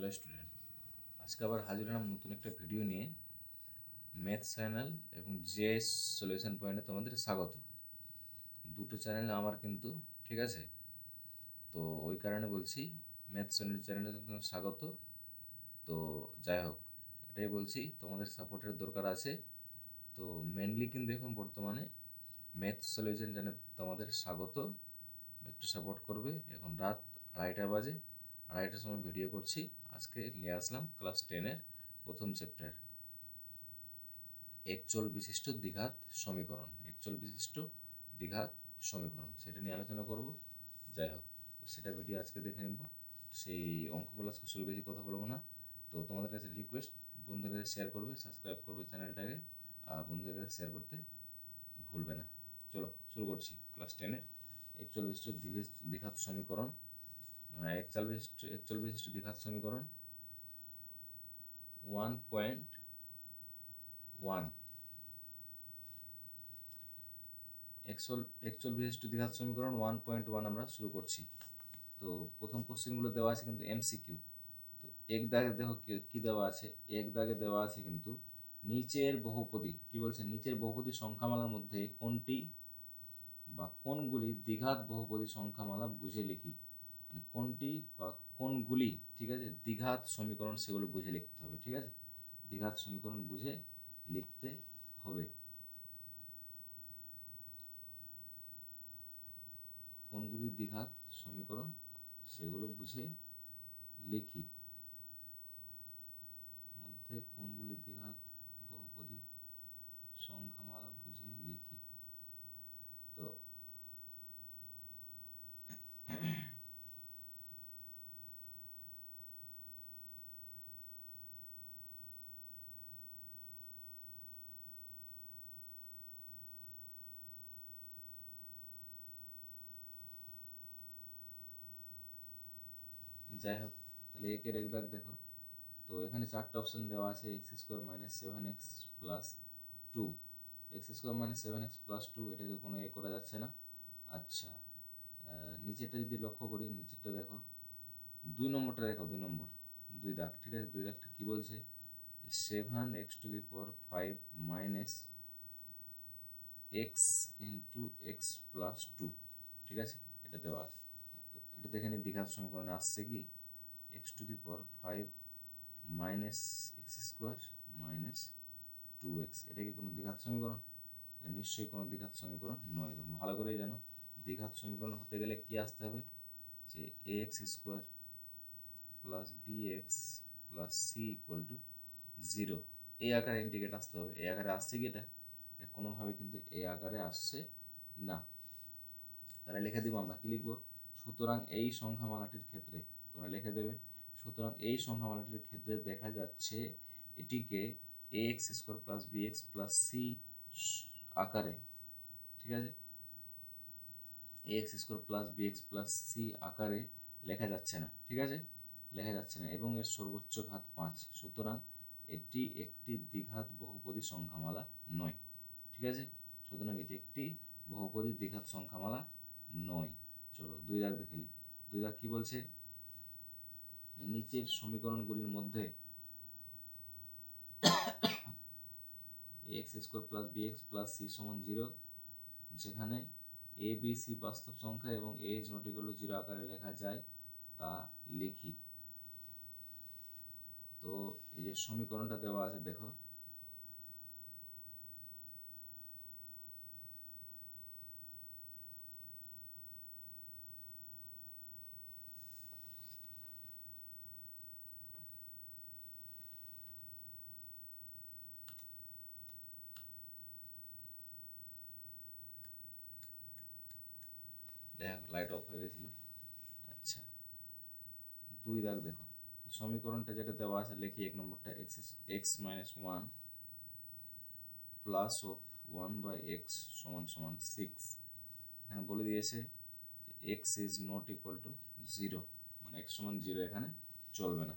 Hello student, আজকে আবার হাজির হলাম নতুন একটা ভিডিও নিয়ে। ম্যাথ চ্যানেল এবং জেএস সলিউশন পয়েন্টে তোমাদের স্বাগত। দুটো চ্যানেল আমার কিন্তু, ঠিক আছে? তো ওই কারণে বলছি ম্যাথ চ্যানেলে তোমাদের স্বাগত। তো যাই হোক, এটাই বলছি তোমাদের সাপোর্টের দরকার আছে। তো মেনলি কিন্তু এখন বর্তমানে ম্যাথ সলিউশন চ্যানেল তোমাদের স্বাগত, একটু সাপোর্ট করবে। এখন রাত 2:30 বাজে, 2:30টার সময় ভিডিও করছি। আজকে নিয়ে আসলাম ক্লাস 10-এর প্রথম চ্যাপ্টার, একচল বিশিষ্ট দ্বিঘাত সমীকরণ। একচল বিশিষ্ট দ্বিঘাত সমীকরণ সেটা নিয়ে আলোচনা করব। যাই হোক, সেটা ভিডিও আজকে দেখে নেব। সেই অঙ্কগুলো আজকে শুরু, বেশি কথা বলবো না। তো তোমাদের কাছে রিকোয়েস্ট, বন্ধুদের কাছে শেয়ার করবে, সাবস্ক্রাইব করবে চ্যানেলটাকে, আর বন্ধুদের কাছে শেয়ার করতে ভুলবে না। চলো শুরু করছি ক্লাস 10-এর একচল বিশিষ্ট দ্বিঘাত সমীকরণ। একচল বিশিষ্ট দ্বিঘাত সমীকরণ 1.1। একচল বিশিষ্ট দ্বিঘাত সমীকরণ 1.1 আমরা শুরু করছি। তো প্রথম কোশ্চেনগুলো দেওয়া আছে কিন্তু এমসিকিউ। তো এক দাগে দেখো কি দেওয়া আছে। এক দাগে দেওয়া আছে কিন্তু নিচের বহুপদী, কি বলছে, নিচের বহুপদী সংখ্যামালার মধ্যে কোনটি বা কোনগুলি দ্বিঘাত বহুপদী সংখ্যামালা বুঝে লিখি। মানে কোনটি বা কোনগুলি, ঠিক আছে, দ্বিঘাত সমীকরণ সেগুলো বুঝে লিখতে হবে। ঠিক আছে, দ্বিঘাত সমীকরণ বুঝে লিখতে হবে। কোনগুলি দ্বিঘাত সমীকরণ সেগুলো বুঝে লিখি। মধ্যে কোনগুলি দ্বিঘাত বহুপদী সংখ্যামালা বুঝে লিখি। তো যাই হোক, তাহলে একের এক দাগ দেখো। তো এখানে চারটে অপশন দেওয়া আছে, x² - 7x + 2। x² - 7x + 2 এটাকে কোনো করা যাচ্ছে না। আচ্ছা, নিচেরটা যদি লক্ষ্য করি, নিচেরটা দেখো, 2 নম্বরটা দেখো, 2 নম্বর, 2 দাগ, ঠিক আছে। 2 দাগটা কী বলছে, 7x⁵ - x x + 2, ঠিক আছে, এটা দেওয়া আছে। তো এটা দেখে নিই দ্বিঘাত সমীকরণে আসছে কি, x⁵ - x² - 2x। এটা কি কোনো দ্বিঘাত সমীকরণ? নিশ্চয়ই কোনো দ্বিঘাত সমীকরণ নয়। ভালো করেই জানো, দ্বিঘাত সমীকরণ হতে গেলে কি আসতে হবে, যে ax² + bx + c = 0, এই আকারে ইন্টিগ্রেট আসতে হবে। এই আকারে আসছে কি এটা? কোনোভাবে কিন্তু এই আকারে আসছে না। তাহলে লিখে দিব আমরা, কি লিখবো, সুতরাং এই সংখ্যামালাটির ক্ষেত্রে, তোমরা লিখে দেবে, সুতরাং এই সংখ্যামালাটির ক্ষেত্রে দেখা যাচ্ছে এটিকে ax² + bx + c আকারে, ঠিক আছে, ax² + bx + c আকারে লেখা যাচ্ছে না, ঠিক আছে, লেখা যাচ্ছে না, এবং এর সর্বোচ্চ ঘাত 5। সুতরাং এটি একটি দ্বিঘাত বহুপদী সংখ্যামালা নয়, ঠিক আছে। সুতরাং এটি একটি বহুপদী দ্বিঘাত সংখ্যামালা নয়। চলো 2 দাগ দেখে নিই। 2 দাগ কি বলছে, নিচের সমীকরণগুলির মধ্যে ax² + bx + c = 0, যেখানে a b c বাস্তব সংখ্যা এবং a is not equal to 0 আকারে লেখা যায় তা লিখি। তো এই যে সমীকরণটা দেওয়া আছে দেখো, দেখ লাইট অফ হয়ে গেছিল। আচ্ছা, 2 দাগ দেখো, সমীকরণটা যেটা দেওয়া আছে লিখি। 1 নম্বরটা x - 1 প্লাস অফ 1/x = 6। এখানে বলে দিয়েছে x is not equal to 0, মানে x = 0 এখানে চলবে না।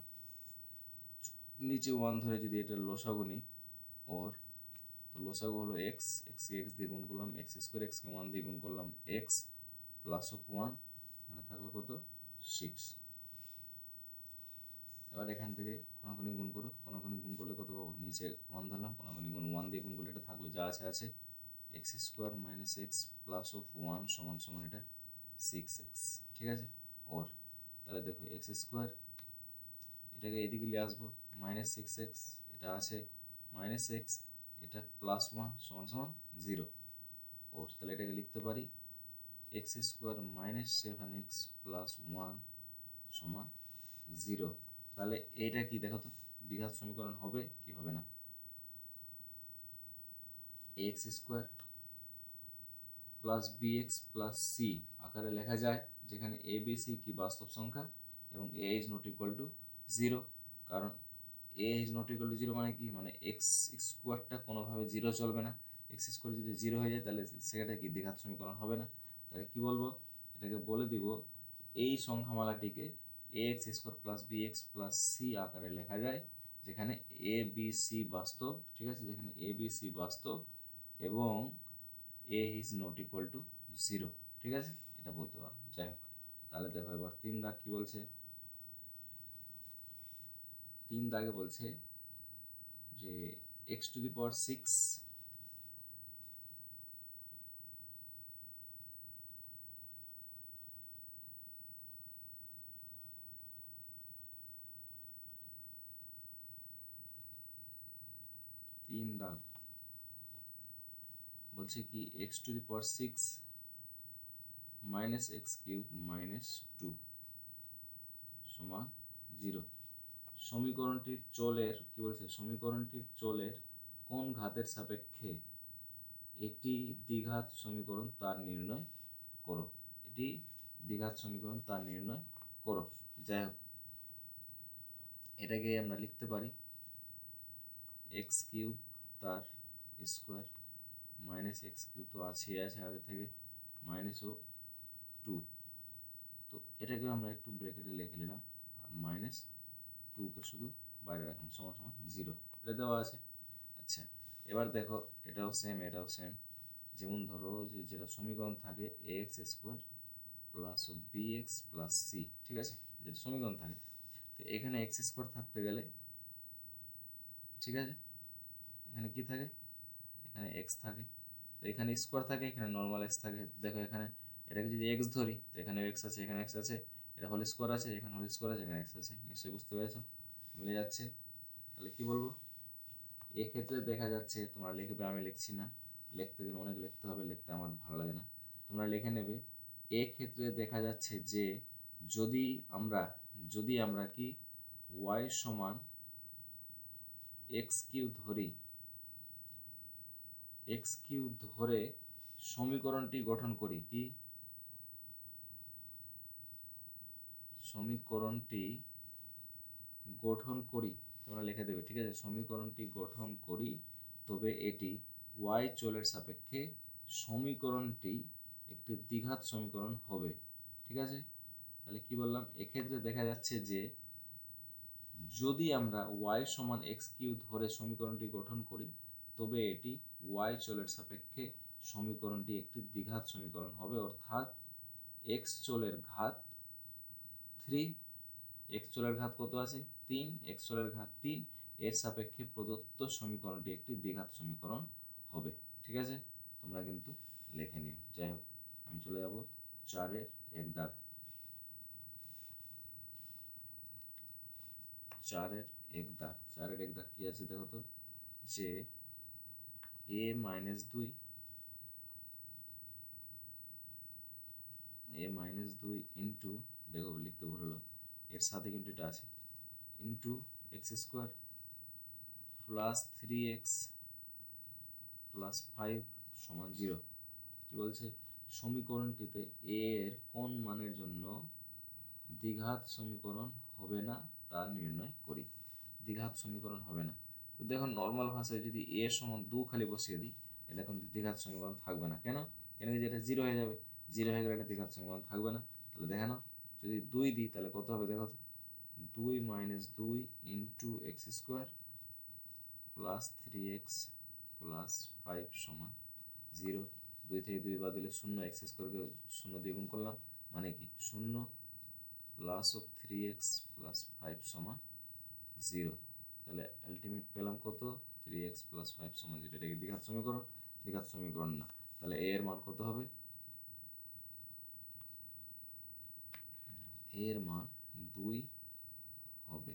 নিচে 1 ধরে যদি এটা লসাগু নিই ওর, তো লসাগু হলো x, কে x দিয়ে গুণ করলাম, x², x কে 1 দিয়ে গুণ করলাম, x প্লাস অফ 1, এখানে থাকলো কত, 6। এবার এখান থেকে কোনাকুনি গুণ করো, কোনাকুনি গুণ করলে কত পাবো, নিচে 1 ধরলাম, কোনাকুনি গুণ 1 দিয়ে গুণ করলে এটা থাকলো যা আছে আছে, x square minus x plus of 1 সমান সমান এটা 6x, ঠিক আছে। ওর তাহলে দেখো এক্স স্কোয়ার, এটাকে এদিকে নিয়ে আসবো, -6x, এটা আছে -x, এটা +1 সমান সমান 0। ওর তাহলে এটাকে লিখতে পারি এক্স স্কোয়ার -7x প্লাস 1 সমান 0। তাহলে এটা কি দেখো তো, দ্বিঘাত সমীকরণ হবে কি হবে না? X square plus bx plus C আকারে লেখা যায়, যেখানে এ বি সি কি বাস্তব সংখ্যা এবং এ ইজ নট ইকুয়াল টু 0। কারণ এ ইজ নট ইকুয়াল টু 0 মানে কি, মানে এক্স স্কোয়ারটা কোনোভাবে 0 চলবে না। এক্স স্কোয়ার যদি 0 হয়ে যায় তাহলে সেটা কি দ্বিঘাত সমীকরণ হবে না। তাহলে কি বলবো, এটাকে বলে দিব এই সংখ্যামালাটিকে A X square plus B X plus C আকারে লেখা যায়, যেখানে এ বি সি বাস্তব, ঠিক আছে, যেখানে এ বি সি বাস্তব এবং এ ইজ নট ইকুয়াল টু 0, ঠিক আছে, এটা বলতে পারো। যাই হোক, তাহলে দেখো এবার 3 দাগ কি বলছে, 3 দাগে বলছে যে এক্স টু দি পাওয়ার 6 3 দাগ বলছে কি x to the power 6 minus x cube minus 2 সমান 0। সমীকরণটির চলের কি বলছে, সমীকরণটির চলের কোন ঘাতের সাপেক্ষে এটি দ্বিঘাত সমীকরণ তার নির্ণয় করো, এটি দ্বিঘাত সমীকরণ তার নির্ণয় করো। যাই হোক, এটাকে আমরা লিখতে পারি এক্স কিউব তার স্কোয়ার মাইনাস এক্স কিউব তো আছে আগে থেকে মাইনাস ও 2, তো এটাকে আমরা একটু ব্র্যাকেটে লিখে নিলাম আর মাইনাস 2কে শুধু বাইরে রাখলাম সমান সমান 0, এটা দেওয়া আছে। আচ্ছা, এবার দেখো এটাও সেম এটাও সেম, যেমন ধরো যে যেটা সমীকরণ থাকে এ এক্স স্কোয়ার প্লাস ও বি এক্স প্লাস সি, ঠিক আছে, যেটা সমীকরণ থাকে, তো এখানে এক্স স্কোয়ার থাকতে গেলে, ঠিক আছে, এখানে কি থাকে, এখানে এক্স থাকে, তো এখানে স্কোয়ার থাকে, এখানে নর্মাল এক্স থাকে। দেখো এখানে এটাকে যদি এক্স ধরি তো এখানে এক্স আছে, এখানে এক্স আছে, এটা হোল স্কোয়ার আছে, এখানে হোল স্কোয়ার আছে, এখানে এক্স আছে, নিশ্চয়ই বুঝতে পেরেছো, মিলে যাচ্ছে। তাহলে কি বলবো, এক্ষেত্রে দেখা যাচ্ছে, তোমরা লিখবে, আমি লিখছি না, লিখতে গেলে অনেক লিখতে হবে, লিখতে আমার ভালো লাগে না, তোমরা লিখে নেবে। এক্ষেত্রে দেখা যাচ্ছে যে যদি আমরা কি ওয়াই সমান এক্স কিউ ধরি, এক্স কিউ ধরে সমীকরণটি গঠন করি, কি সমীকরণটি গঠন করি, তোমরা লিখে দেবে, ঠিক আছে, সমীকরণটি গঠন করি, তবে এটি ওয়াই চলের সাপেক্ষে সমীকরণটি একটি দ্বিঘাত সমীকরণ হবে, ঠিক আছে। তাহলে কি বললাম, এক্ষেত্রে দেখা যাচ্ছে যে যদি আমরা ওয়াই সমান এক্স কিউ ধরে সমীকরণটি গঠন করি, তবে এটি ওয়াই চলের সাপেক্ষে সমীকরণটি একটি দ্বিঘাত সমীকরণ হবে, অর্থাৎ এক্স চলের ঘাত 3, এক্স চলের ঘাত কত আছে 3, এক্স চলের ঘাত 3 এর সাপেক্ষে প্রদত্ত সমীকরণটি একটি দ্বিঘাত সমীকরণ হবে, ঠিক আছে, তোমরা কিন্তু লিখে নিও। যাই হোক, আমি চলে যাব 4-এর 1 দাগ। 4-এর 1 দাগ, 4-এর 1 দাগ কি আছে দেখো তো, যে a মাইনাস 2 ইন্টু, দেখো লিখতে ভুল হলো, এর সাথে কিন্তু এটা আছে, into x square plus 3x plus 5 সমান 0। কি বলছে, সমীকরণটিতে a এর কোন মানের জন্য দ্বিঘাত সমীকরণ হবে না তা নির্ণয় করি। দ্বিঘাত সমীকরণ হবে না, তো দেখো নর্মাল ভাষায় যদি a সমান 2 খালি বসিয়ে দিই, এটা কিন্তু দ্বিঘাত সমীকরণ থাকবে না। কেন, কেন কি যেটা 0 হয়ে যাবে, 0 হয়ে গেলে এটা দ্বিঘাত সমীকরণ থাকবে না। তাহলে দেখে নাও, যদি 2 দিই তাহলে কত হবে দেখো তো, 2 minus 2 into x square plus 3x plus 5 সমান 0। 2 থেকে 2 বাদ দিলে 0, এক্স স্কোয়ারকে 0 দিয়ে গুণ করলাম, মানে কি 0 প্লাস অফ 3x প্লাস 5 সমান 0। তাহলে আলটিমেট পেলাম কত, 3x + 5 = 0। এটা কি দ্বিঘাত সমীকরণ? দ্বিঘাত সমীকরণ না। তাহলে a এর মান কত হবে? a এর মান 2 হবে।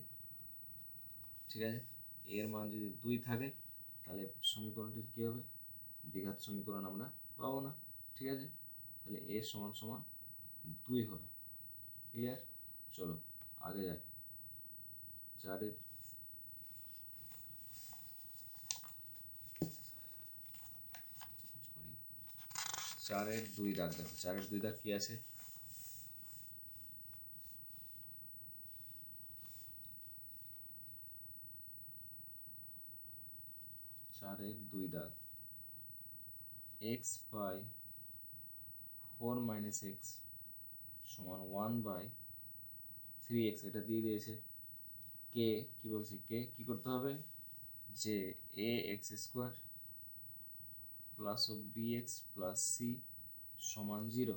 ঠিক আছে, a এর মান যদি 2 থাকে তাহলে সমীকরণটির কী হবে? দ্বিঘাত সমীকরণ আমরা পাবো না। ঠিক আছে, তাহলে a সমান সমান 2 হবে। ক্লিয়ার? চলো আগে যাই। 4-এর 2 দাগ দেখো। 4-এর 2 দাগ কি আছে? 4-এর 2 দাগ, x বাই 4 - x সমান 1/3x, এটা দিয়ে দিয়েছে। কে কি বলছে? কে কি করতে হবে? যে ax² plus of bx plus c সমান 0,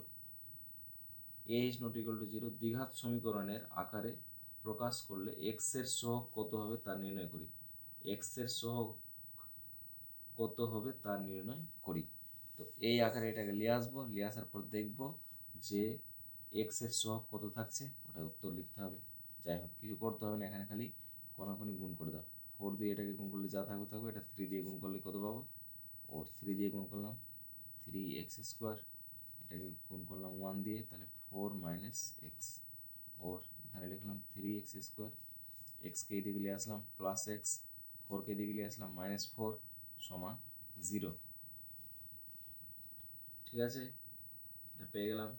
a is not equal to 0 দ্বিঘাত সমীকরণের আকারে প্রকাশ করলে x এর সহগ কত হবে তা নির্ণয় করি। x এর সহগ কত হবে তা নির্ণয় করি। তো এই আকারে এটাকে নিয়ে আসবো, নিয়ে আসার পর দেখব যে এক্স এর সহগ কত থাকছে, ওটা উত্তর লিখতে হবে। যাই হোক, কিছু করতে হবে না, এখানে খালি কোনাকুনি গুণ করে দাও। 4 দিয়ে এটাকে গুণ করলে যা থাকবে থাকবে, এটা 3 দিয়ে গুণ করলে কত পাবো? ওর 3 দিয়ে গুণ করলাম 3x², এটাকে গুণ করলাম 1 দিয়ে, তাহলে 4 - x, ওর এখানে লিখলাম 3x², এক্সকে এদিকে নিয়ে আসলাম প্লাস এক্স, 4কে এদিকে নিয়ে আসলাম -4 সমান 0। ঠিক আছে, এটা পেয়ে গেলাম।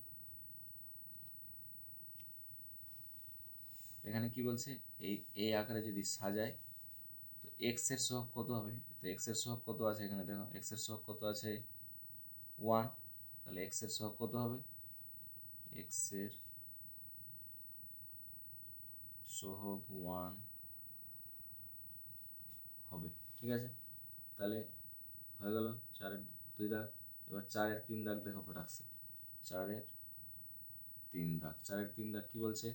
এখানে কি বলছে? এই আকারে যদি সাজায় তো এক্স এর সহগ কত হবে? তো এক্স এর সহগ কত আছে এখানে দেখো, এক্স এর সহগ কত আছে? 1। তাহলে এক্স এর সহগ কত হবে? এক্স এর সহগ 1 হবে। ঠিক আছে, তাহলে হয়ে গেল 4-এর 2 দাগ। এবার 4-এর 3 দাগ দেখো ফটাকছে। 4-এর 3 দাগ, 4-এর 3 দাগ কি বলছে?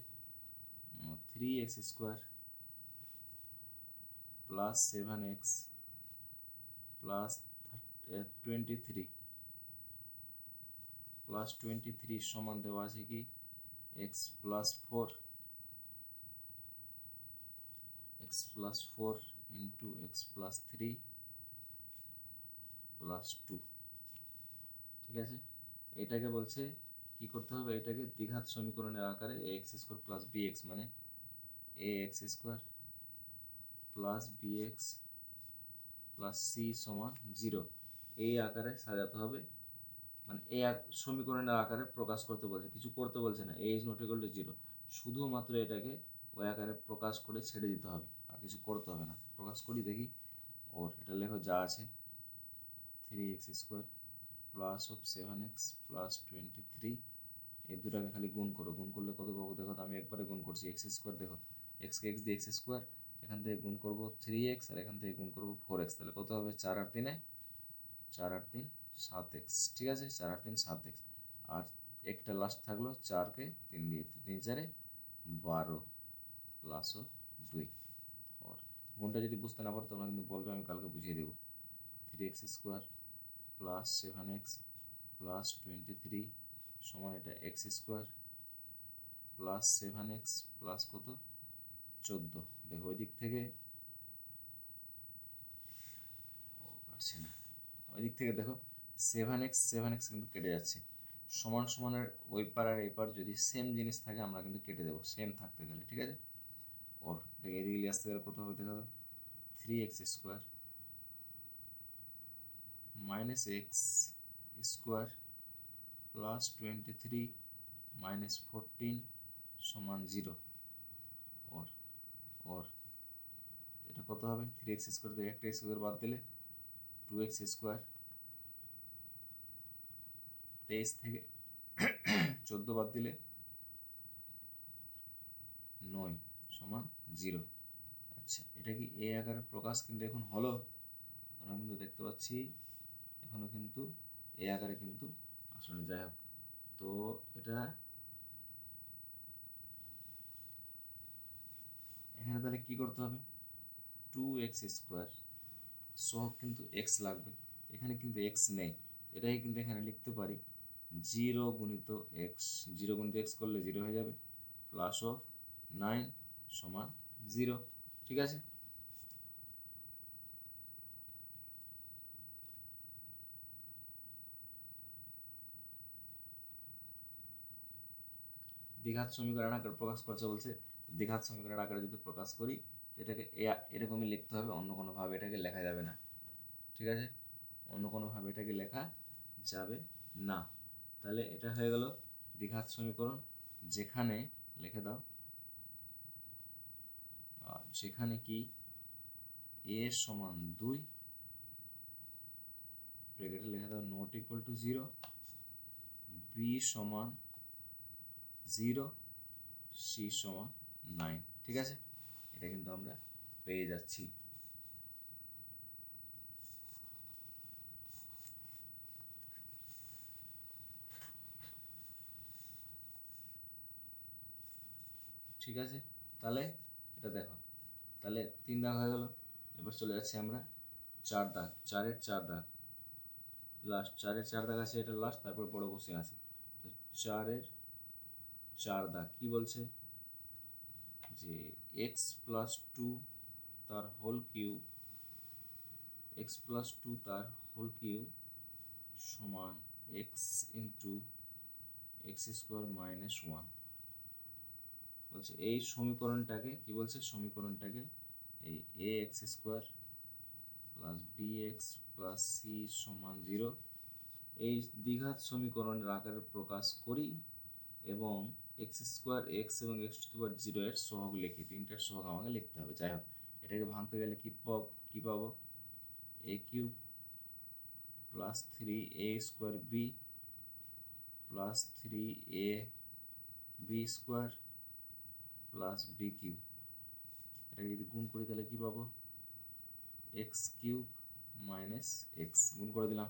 3x² plus 7x plus 23 plus 23 সমান দেওয়া আছে কি x plus 4 into x plus 3 plus 2। ঠিক আছে, এটাকে বলছে কি করতে হবে? এটাকে দ্বিঘাত সমীকরণের আকারে ax² প্লাস bx মানে ax² plus bx plus c সমান 0 এই আকারে সাজাতে হবে। মানে এই সমীকরণের আকারে প্রকাশ করতে বলছে, কিছু করতে বলছে না। a is not equal to 0, শুধুমাত্র এটাকে ওই আকারে প্রকাশ করে ছেড়ে দিতে হবে, আর কিছু করতে হবে না। প্রকাশ করি দেখি। ওর এটা লেখো যা আছে, 3x² plus of 7x plus 23, এই দুটাকে খালি গুণ করো। গুণ করলে কত পাবো দেখো তো, আমি একবারে গুণ করছি। x² দেখো, এক্সকে এক্স দিয়ে x², এখান থেকে গুণ করবো 3x আর এখান থেকে গুণ করবো 4x, তাহলে কত হবে? 4 আর 3 7x। ঠিক আছে, 4 আর 3 7x, আর একটা লাস্ট থাকলো 4কে 3 দিয়ে, 3 4 12 প্লাস ও 2। আর গুণটা যদি বুঝতে না পারো তোমরা কিন্তু বলবে, আমি কালকে বুঝিয়ে দেবো। 3x² প্লাস 7x প্লাস 23 সমান এটা x² প্লাস 7x প্লাস কত 14। দেখো ওই দিক থেকে পারছি না, ওই দিক থেকে দেখো 7x কিন্তু কেটে যাচ্ছে। সমান সমানের ওই পার আর এই পার যদি সেম জিনিস থাকে আমরা কিন্তু কেটে দেবো, সেম থাকতে গেলে। ঠিক আছে, ওর এদিকে নিয়ে আসতে গেলে কত হবে দেখো, 3x² minus x² plus 23 minus 14 সমান 0। ওর ওর এটা কত হবে? 3x² থেকে একটা x² বাদ দিলে 2x², 23 থেকে 14 বাদ দিলে 9 সমান 0। আচ্ছা, এটা কি এই আকারে প্রকাশ কিন্তু এখন হলো? আমরা কিন্তু দেখতে পাচ্ছি এখনো কিন্তু এই আকারে কিন্তু আসলে। যাই হোক, তো এটা এখানে তাহলে কি করতে হবে, 2x² সহগ কিন্তু x লাগবে, এখানে কিন্তু x নেই, এটাই কিন্তু এখানে লিখতে পারি 0 গুণিত x, 0 গুণিত x করলে 0 হয়ে যাবে, প্লাস অফ 9 সমান 0। ঠিক আছে, দ্বিঘাত সমীকরণ আকারে প্রকাশ করছে বলছে, দ্বিঘাত সমীকরণ আকারে যদি প্রকাশ করি এটাকে এরকমই লিখতে হবে, অন্য কোনোভাবে এটাকে লেখা যাবে না। ঠিক আছে, অন্য কোনোভাবে এটাকে লেখা যাবে না। তাহলে এটা হয়ে গেল দ্বিঘাত সমীকরণ, যেখানে লিখে দাও, যেখানে কি a সমান 2, ব্র্যাকেটে লিখে দাও নট ইকুয়াল টু 0, b সমান 0, c সমান 9। ঠিক আছে, এটা কিন্তু আমরা পেয়ে যাচ্ছি। ঠিক আছে, তাহলে এটা দেখো, তাহলে 3 দাগ হয়ে গেল। এবার চলে যাচ্ছি আমরা 4 দাগ, 4-এর 4 দাগ লাস্ট, 4-এর 4 দাগ আছে, এটা লাস্ট, তারপর বড় কোশ্চেন আছে। তো 4-এর 4 দাগ কি বলছে, যে x+2 তার হোল কিউব, x+2 তার হোল কিউব সমান x ইন্টু x² মাইনাস 1 বলছে। এই সমীকরণটাকে কি বলছে, সমীকরণটাকে এই ax² plus bx plus c সমান 0 এই দ্বিঘাত সমীকরণের আকারে প্রকাশ করি, এবং x² x এবং x⁴ এর সহগ লিখি, তিনটার সহগ আমাকে লিখতে হবে। যাই হোক, এটাকে ভাঙতে গেলে কি পাবো, a³ plus 3a² b plus 3ab² plus b³ এটাকে যদি গুণ করি তাহলে কি পাবো, x³ মাইনাস x, গুণ করে দিলাম,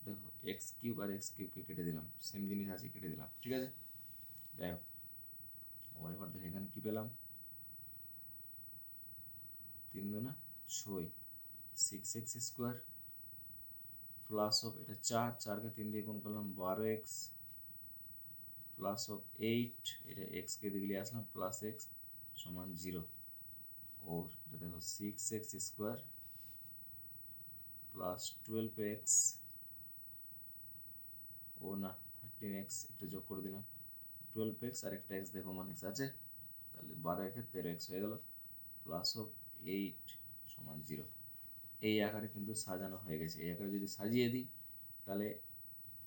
দেখো x³ আর x³ কেটে দিলাম, সেম জিনিস আছে, কেটে দিলাম। ঠিক আছে, যাই হোক, এবার দেখো এখানে কি পেলাম, 3 দুনা 6, 6x² প্লাস অফ এটা 4, 4কে 3 দিয়ে গুণ করলাম 12x প্লাস অফ 8, এটা x কে দিকে নিয়ে আসলাম প্লাস x সমান 0। और এটা দেখো 6x² প্লাস 12x, ও না 13x, এটা যোগ করে দিলাম, 12x আর একটা x দেখো মান x আছে, তাহলে 12 13x হয়ে গেল, প্লাস অফ 8 সমান 0। এই আকারে কিন্তু সাজানো হয়ে গেছে। এই আকারে যদি সাজিয়ে দিই তাহলে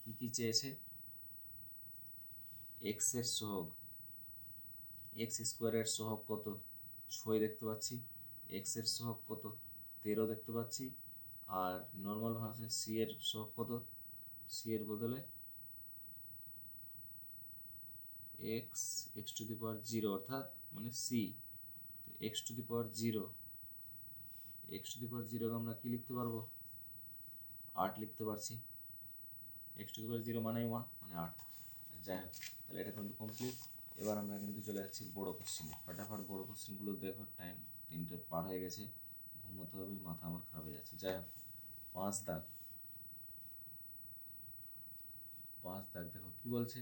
কি কি চেয়েছে, এক্স এর সহগ, x² এর সহগ কত 6 দেখতে পাচ্ছি, এক্স এর সহগ কত 13 দেখতে পাচ্ছি, আর নর্মাল ভাষায় সি এর সহগ কত, সি এর বদলে এক্স, x⁴ অর্থাৎ মানে সি, x⁴, x⁴ আমরা কি লিখতে পারবো, 8 লিখতে পারছি, x⁴ মানে 1 মানে 8। যাই হোক, তাহলে এটা কিন্তু কমপ্লিট। এবার আমরা কিন্তু চলে যাচ্ছি বড় কোশ্চেনে, ফটাফট বড় কোশ্চেনগুলো দেখো, টাইম 3টে পার হয়ে গেছে, ঘুমোতে হবে, মাথা আমার খারাপ হয়ে যাচ্ছে। যাই হোক, 5 দাগ, 5 দাগ দেখো কি বলছে,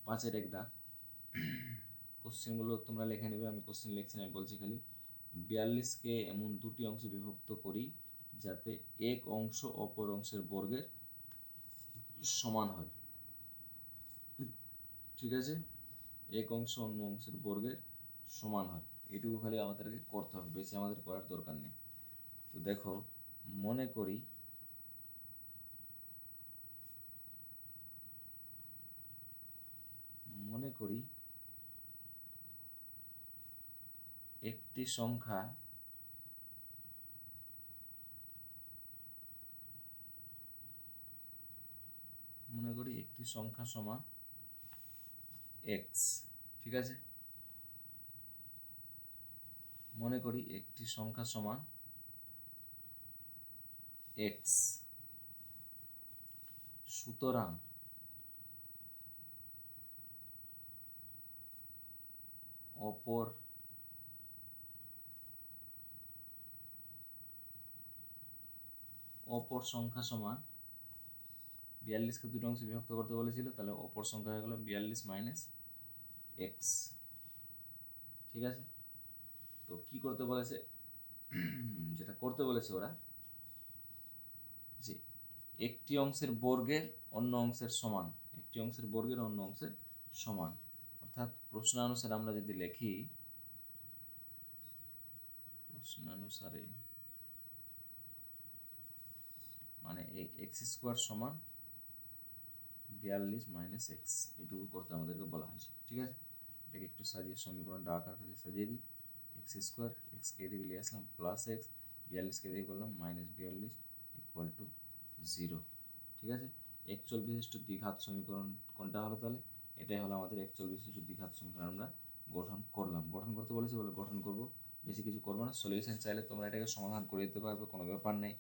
5-এর 1 দাগ, কোশ্চেনগুলো তোমরা লিখে নেবে, আমি কোশ্চেন লিখছি না, আমি বলছি খালি 42কে এমন দুটি অংশে বিভক্ত করি যাতে এক অংশ অপর অংশের বর্গের সমান হয়। ঠিক আছে, এক অংশ অন্য অংশের বর্গের সমান হয়, এটুকু খালি আমাদেরকে করতে হবে, বেশি আমাদের করার দরকার নেই। তো দেখো, মনে করি একটি সংখ্যা সমান এক্স। ঠিক আছে, মনে করি একটি সংখ্যা সমান এক্স, সুতরাং অপর অপর সংখ্যা সমান 42কে দুটো অংশে বিভক্ত করতে বলেছিল, তাহলে অপর সংখ্যা হয়ে গেল 42 মাইনাস এক্স। ঠিক আছে, তো কি করতে বলেছে, যেটা করতে বলেছে ওরা, যে একটি অংশের বর্গের অন্য অংশের সমান, একটি অংশের বর্গের অন্য অংশের সমান। অর্থাৎ প্রশ্নানুসারে আমরা যদি লিখি, প্রশ্নানুসারে মানে এই এক্স স্কোয়ার সমান 42 মাইনাস এক্স, এটুকু করতে আমাদেরকে বলা হয়েছে। ঠিক আছে, এটাকে একটু সাজিয়ে সমীকরণটা আকার করে সাজিয়ে দিই। এক্স স্কোয়ার, এক্সকে এদিকে নিয়ে আসলাম প্লাস এক্স, 42কে দিয়ে করলাম মাইনাস 42 ইকুয়াল টু 0। ঠিক আছে, একচল বিশিষ্ট দ্বিঘাত সমীকরণ কোনটা হলো, তাহলে এটাই হলো আমাদের একচল বিশিষ্ট দ্বিঘাত সমীকরণ। আমরা গঠন করলাম, গঠন করতে বলেছি বলে গঠন করব, বেশি কিছু করবো না। সলিউশন চাইলে তোমরা এটাকে সমাধান করে দিতে পারবে, কোনো ব্যাপার নেই।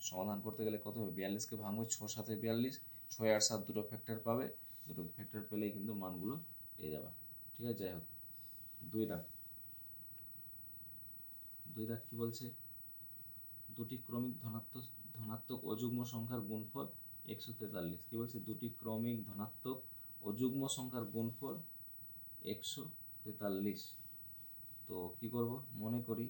সমাধান করতে গেলে কত হবে, 42কে ভাঙবে 6 7 42, 6 আর 7 দুটো ফ্যাক্টর পাবে, দুটো ফ্যাক্টর পেলেই কিন্তু মানগুলো পেয়ে যাবে। ঠিক আছে, যাই হোক, 2 দাগ কি বলছে, দুটি ক্রমিক ধনাত্মক অযুগ্ম সংখ্যার গুণফল 143। কি বলছে, দুটি ক্রমিক ধনাত্মক অযুগ্ম সংখ্যার গুণফল 143। তো কি করব, মনে করি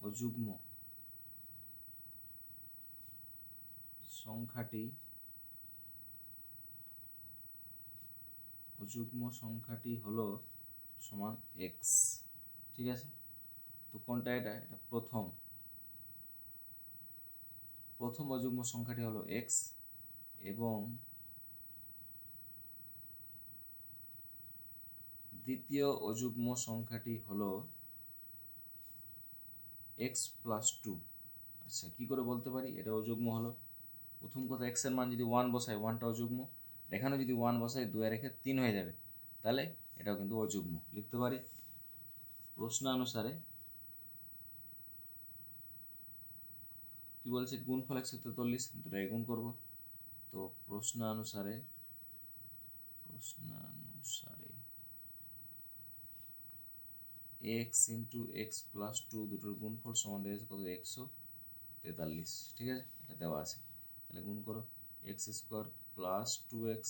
অযুগ্ম সংখ্যাটি হলো সমান এক্স। ঠিক আছে, তো কোনটা, এটা প্রথম অযুগ্ম সংখ্যাটি হলো এক্স, এবং দ্বিতীয় অযুগ্ম সংখ্যাটি হলো এক্স প্লাস 2। আচ্ছা, কি করে বলতে পারি এটা অযুগ্ম হলো, প্রথম কথা এক্স এর মান যদি 1 বসাই, 1টা অযুগ্ম, এখানে যদি 1 বসাই 2 রেখে 3 হয়ে যাবে, তাহলে এটাও কিন্তু অযুগ্ম লিখতে পারি। প্রশ্নানুসারে কি বলছে, গুণফল 143, দুটাই গুণ করব। তো প্রশ্নানুসারে এক্স ইন্টু এক্স প্লাস 2 দুটোর গুণফল সমান দেওয়া আছে কত, 143। ঠিক আছে, এটা দেওয়া আছে, তাহলে গুণ করো, এক্স স্কোয়ার প্লাস 2x,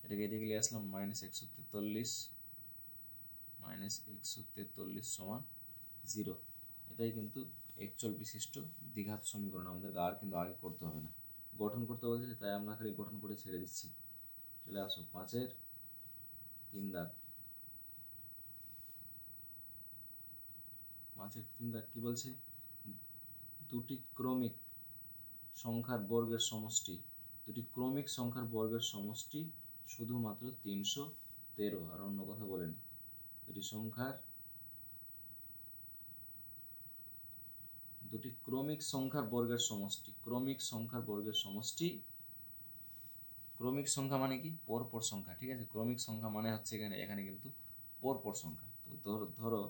এটাকে এদিকে নিয়ে আসলাম মাইনাস 143 সমান 0। এটাই কিন্তু একচল বিশিষ্ট দ্বিঘাত সমীকরণ, আমাদেরকে আর কিন্তু আগে করতে হবে না, গঠন করতে বলছে, তাই আমরা খালি গঠন করে ছেড়ে দিচ্ছি। চলে আসো 5-এর 3 দাগ। 5-এর 3 দাগ কি বলছে, দুটি ক্রমিক সংখ্যার বর্গের সমষ্টি শুধুমাত্র 313, আর অন্য কথা বলেন, দুটি ক্রমিক সংখ্যার বর্গের সমষ্টি, ক্রমিক সংখ্যা মানে কি, পরপর সংখ্যা। ঠিক আছে, ক্রমিক সংখ্যা মানে হচ্ছে এখানে কিন্তু পরপর সংখ্যা। তো ধরো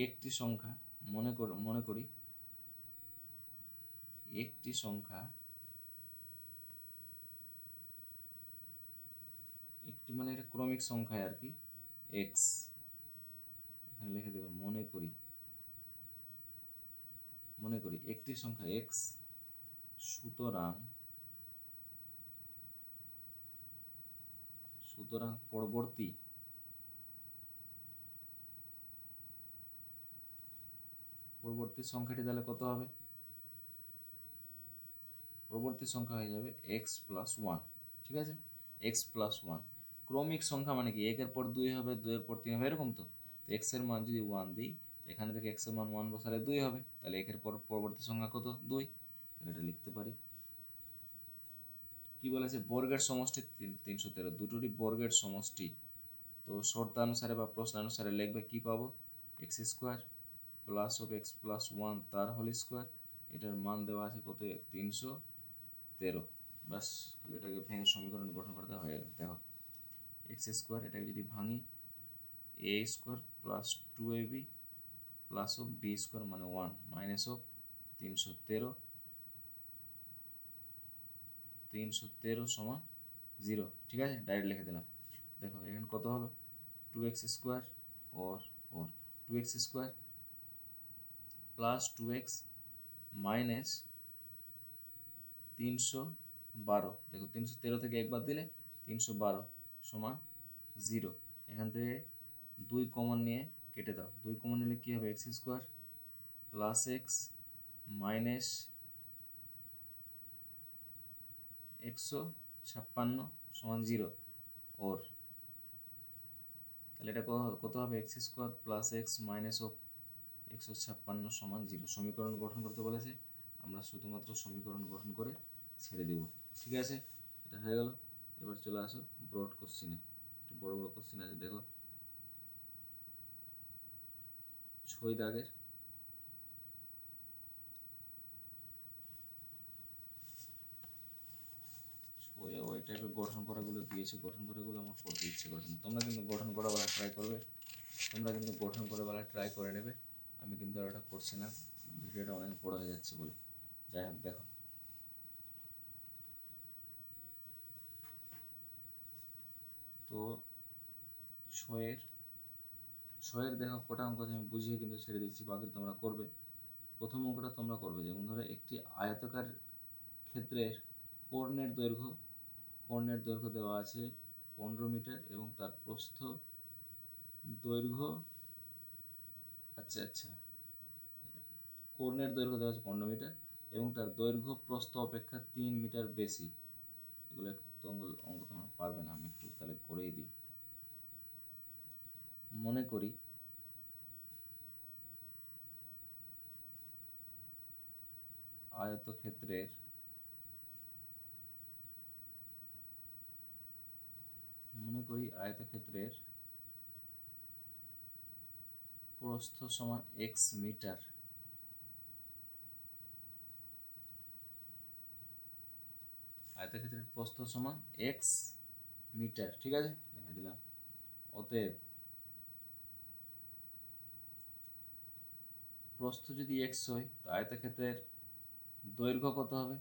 একটি সংখ্যা, মনে করি একটি সংখ্যা, একটি মানে এটা ক্রমিক সংখ্যা আর কি, এক্স, এখানে লিখে দেবো মনে করি একটি সংখ্যা এক্স, সুতরাং পরবর্তী সংখ্যাটি তাহলে কত হবে, পরবর্তী সংখ্যা হয়ে যাবে এক্স প্লাস 1। ঠিক আছে, এক্স প্লাস 1, ক্রমিক সংখ্যা মানে কি, একের পর 2 হবে, 2-এর পর 3 হবে, এরকম। তো এক্স এর মান যদি 1 দিই, এখানে থেকে এক্স এর মান 1 বসালে 2 হবে, তাহলে একের পর পরবর্তী সংখ্যা কত, 2। তাহলে এটা লিখতে পারি। কি বলেছে, বর্গের সমষ্টি 313, দুটোরই বর্গের সমষ্টি। তো শর্তানুসারে বা প্রশ্নানুসারে লিখবে, কি পাবো, x square plus of x plus 1 তার হোল স্কোয়ার, এটার মান দেওয়া আছে কত, 313। বাস, তাহলে এটাকে ভেঙে সমীকরণ গঠন করতে হয়ে গেল। দেখো এক্স স্কোয়ার, এটাকে যদি ভাঙি, A square plus 2ab plus of B square মানে 1 মাইনাস অফ 313 সমান 0। ঠিক আছে, ডাইরেক্ট লিখে দিলাম। দেখো এখানে কত হলো 2x স্কোয়ার ওর ওর 2x square plus 2x minus 312। দেখো 313 থেকে একবার দিলে 312 সমান 0। এখান থেকে 2 কমন নিয়ে কেটে দাও, 2 কমন নিলে কী হবে x square plus x minus 156 সমান 0 ওর। তাহলে এটা কত হবে x square plus x minus 156 সমান 0। সমীকরণ গঠন করতে বলেছে, আমরা শুধুমাত্র সমীকরণ গঠন করে ছেড়ে দেব। ঠিক আছে, এটা হয়ে গেল। এবার চলে আসো ব্রড কোশ্চিনে, একটু বড় বড় কোশ্চিন আছে। দেখো 6 দাগের ওই টাইপের গঠন করাগুলো দিয়েছে, গঠন করাগুলো আমার করতে ইচ্ছে করছে না। তোমরা কিন্তু গঠন করা বলা ট্রাই করবে, তোমরা কিন্তু গঠন করে বলা ট্রাই করে নেবে। আমি কিন্তু আর ওটা করছি না, ভিডিওটা অনেক বড় হয়ে যাচ্ছে বলে। যাই হোক দেখো তো ছয়ের দেখো কটা অঙ্ক আমি বুঝিয়ে কিন্তু ছেড়ে দিচ্ছি, বাকি তোমরা করবে। প্রথম অঙ্কটা তোমরা করবে, যেমন ধরো একটি আয়তাকার ক্ষেত্রের কর্ণের দৈর্ঘ্য দেওয়া আছে 15 মিটার এবং তার প্রস্থ দৈর্ঘ্য আচ্ছা কর্ণের দৈর্ঘ্য দেওয়া আছে 15 মিটার এবং তার দৈর্ঘ্য প্রস্থ অপেক্ষা 3 মিটার বেশি। এগুলো একটু অঙ্ক তোমরা পারবে না, আমি একটু তাহলে করেই দিই। মনে করি আয়তক্ষেত্রের প্রস্থ সমান x মিটার। আয়তক্ষেত্রের প্রস্থ সমান x মিটার। ঠিক আছে, লিখে দিলাম। অতএব প্রস্থ যদি x হয় তো আয়তক্ষেত্রের দৈর্ঘ্য কত হবে?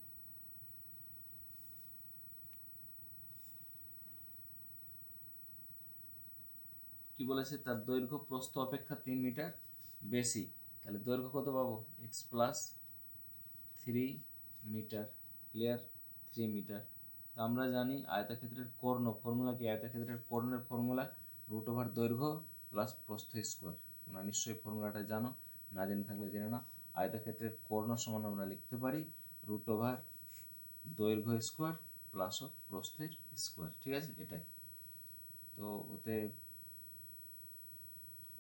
কি বলেছে? তার দৈর্ঘ্য প্রস্থ অপেক্ষা 3 মিটার বেশি। তাহলে দৈর্ঘ্য কত পাবো? x plus 3 metre. Clear? 3 metre. তা আমরা জানি আয়তক্ষেত্রের কর্ণ ফর্মুলা কি? আয়তক্ষেত্রের কর্ণের ফর্মুলা রুট ওভার দৈর্ঘ্য প্লাস প্রস্থ স্কোয়ার। তোমরা নিশ্চয়ই ফর্মুলাটা জানো, না জেনে থাকলে জেনে নাও। আয়তক্ষেত্রের কর্ণ সমান আমরা লিখতে পারি রুট ওভার দৈর্ঘ্য স্কোয়ার প্লাস প্রস্থের স্কোয়ার। ঠিক আছে, এটাই তো।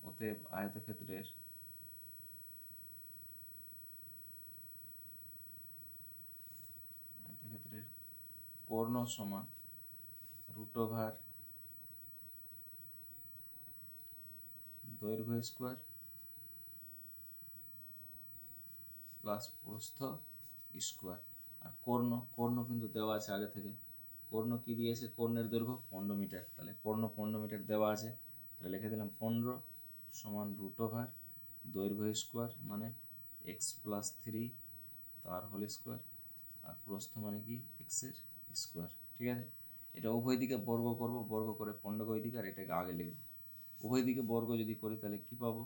অতএব আয়তক্ষেত্রের কর্ণ সমান রুট ওভার দৈর্ঘ্য স্কোয়ার প্লাস প্রস্থ স্কোয়ার। আর কর্ণ কিন্তু দেওয়া আছে আগে থেকে। কর্ণ কি দিয়েছে? কর্ণের দৈর্ঘ্য 15 মিটার। তাহলে কর্ণ 15 মিটার দেওয়া আছে, তাহলে লিখে দিলাম 15 সমান রুট ওভার দৈর্ঘ্য স্কোয়ার মানে এক্স প্লাস 3 তার হোল স্কোয়ার, আর প্রস্থ মানে কি এক্সের স্কোয়ার। ঠিক আছে, এটা উভয় দিকে বর্গ করব, বর্গ করে 15 ওই দিকে আর এটাকে আগে লিখব। উভয় দিকে বর্গ যদি করি তাহলে কি পাবো?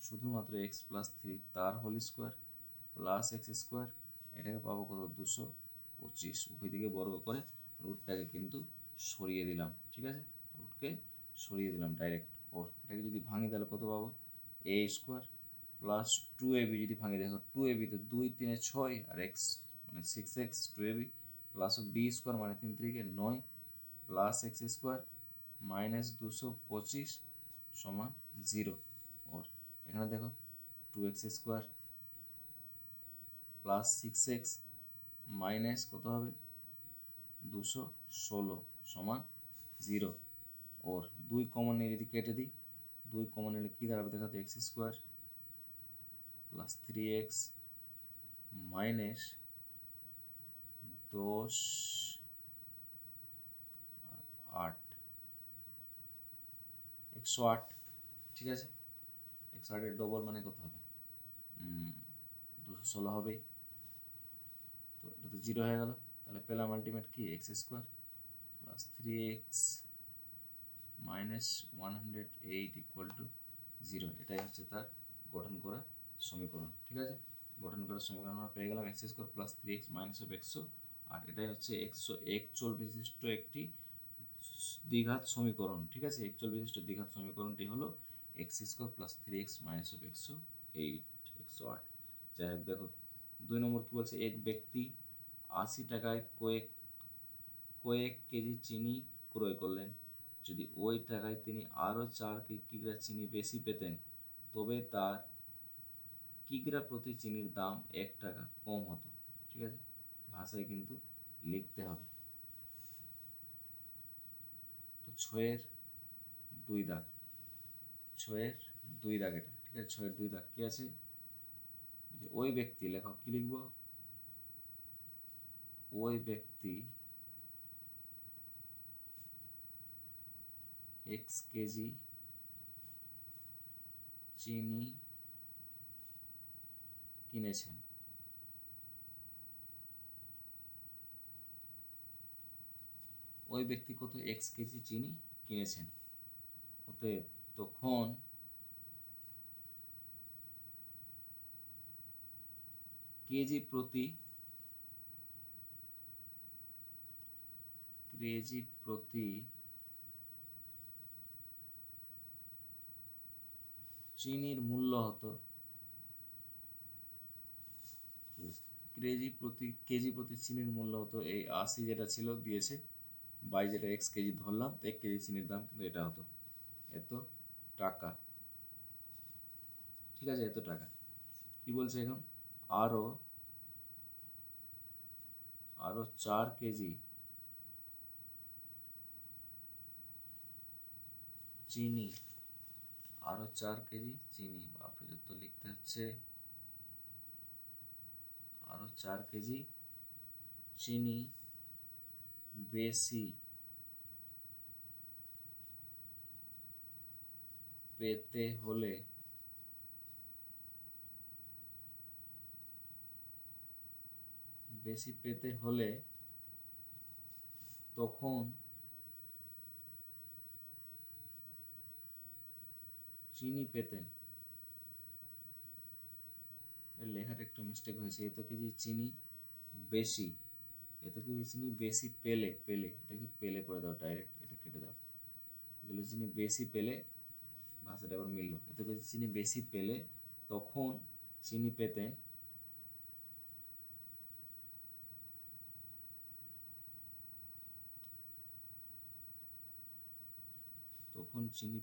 শুধুমাত্র এক্স প্লাস 3 তার whole square plus x square, এটাকে পাবো কত? 225। উভয় দিকে বর্গ করে রুটটাকে কিন্তু সরিয়ে দিলাম। ঠিক আছে, রুটকে সরিয়ে দিলাম ডাইরেক্ট। ওর এটাকে যদি ভাঙি তাহলে কত পাবো? এ স্কোয়ার প্লাস 2ab। যদি ভাঙি দেখো 2ab তো 2 3 6 আর এক্স মানে 6x 2ab plus B square মানে 3 3 9 প্লাস এক্স স্কোয়ার মাইনাস 225 সমান 0। ওর এখানে দেখো 2x square plus 6x minus কত হবে? 216 সমান 0। ওর 2 কমন নিয়ে যদি কেটে দিই, 2 কমন নিলে কী দাঁড়াবে? দেখো তো x square plus 3x minus 10 8 108। ঠিক আছে, 108-এর ডবল মানে কত হবে? 216 হবেই। তো এটা তো 0 হয়ে গেল। তাহলে পেলাম আলটিমেট কি? X square plus 3x minus 108 equal to 0, এটাই হচ্ছে তার গঠন করা সমীকরণ। ঠিক আছে, গঠন করা সমীকরণ আমরা পেয়ে গেলাম X square plus 3x minus of এক্সো, আর এটাই হচ্ছে একচল বিশিষ্ট একটি দ্বিঘাত সমীকরণ। ঠিক আছে, একচল বিশিষ্ট দ্বিঘাত সমীকরণটি হলো x square plus 3x minus of 108। যাই হোক, দেখো 2 নম্বর কী বলছে, এক ব্যক্তি 80 টাকায় কয়েক কেজি চিনি ক্রয় করলেন। যদি ওই টাকায় তিনি আরও 4 কিগ্রা চিনি বেশি পেতেন, তবে তার কিগ্রা প্রতি চিনির দাম 1 টাকা কম হতো। ঠিক আছে, ভাষায় কিন্তু লিখতে হবে। তো 6-এর 2 দাগ, 6-এর 2 দাগ এটা। ঠিক আছে, 6-এর 2 দাগ কী আছে, যে ওই ব্যক্তি, লেখো কী লিখব, ওই ব্যক্তি x কেজি চিনি কিনেছেন। ওই ব্যক্তি কত x কেজি চিনি কিনেছেন, অতএব তখন কেজি প্রতি চিনির মূল্য হতো, কেজি প্রতি চিনির মূল্য হতো এই 80 যেটা ছিল দিয়েছে, বাই যেটা x কেজি ধরলাম, তো 1 কেজি চিনির দাম কিন্তু এটা হতো এত টাকা। ঠিক আছে, এত টাকা। কি বলছে এখন, আরও 4 কেজি চিনি, আরও 4 কেজি চিনি, বাপরে যত লিখতে হচ্ছে, আরও 4 কেজি চিনি বেশি পেতে হলে তখন চিনি পেতেন, লেখাটা একটু মিস্টেক হয়েছে, এত কেজি চিনি বেশি, এত কেজি চিনি বেশি পেলে, এটাকে পেলে করে দাও, ডাইরেক্ট এটা কেটে দাও, এগুলো চিনি বেশি পেলে, ভাষাটা আবার মিলল, এত কেজি চিনি বেশি পেলে তখন চিনি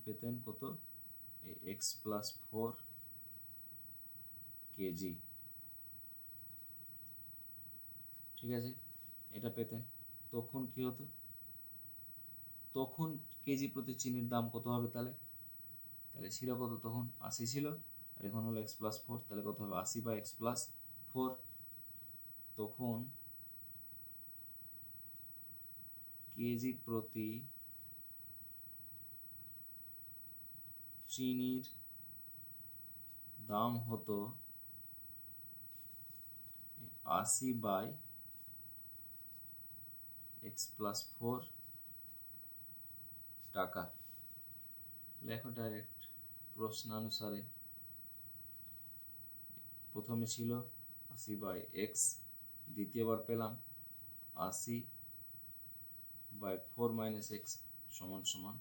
পেতেন কত, এই x+4 কেজি। ঠিক আছে, এটা পেতেন, তখন কি হতো, তখন কেজি প্রতি চিনির দাম কত হবে, তাহলে ছিল কত, তখন 80 ছিল, আর এখন হলো x+4, তাহলে কত হবে 80 বা x+4, তখন কেজি প্রতি চিনির দাম হতো 80 বাই x+4 টাকা। লেখো ডাইরেক্ট প্রশ্নানুসারে, প্রথমে ছিল 80 বাই x, দ্বিতীয়বার পেলাম 80 বাই 4 মাইনাস x সমান সমান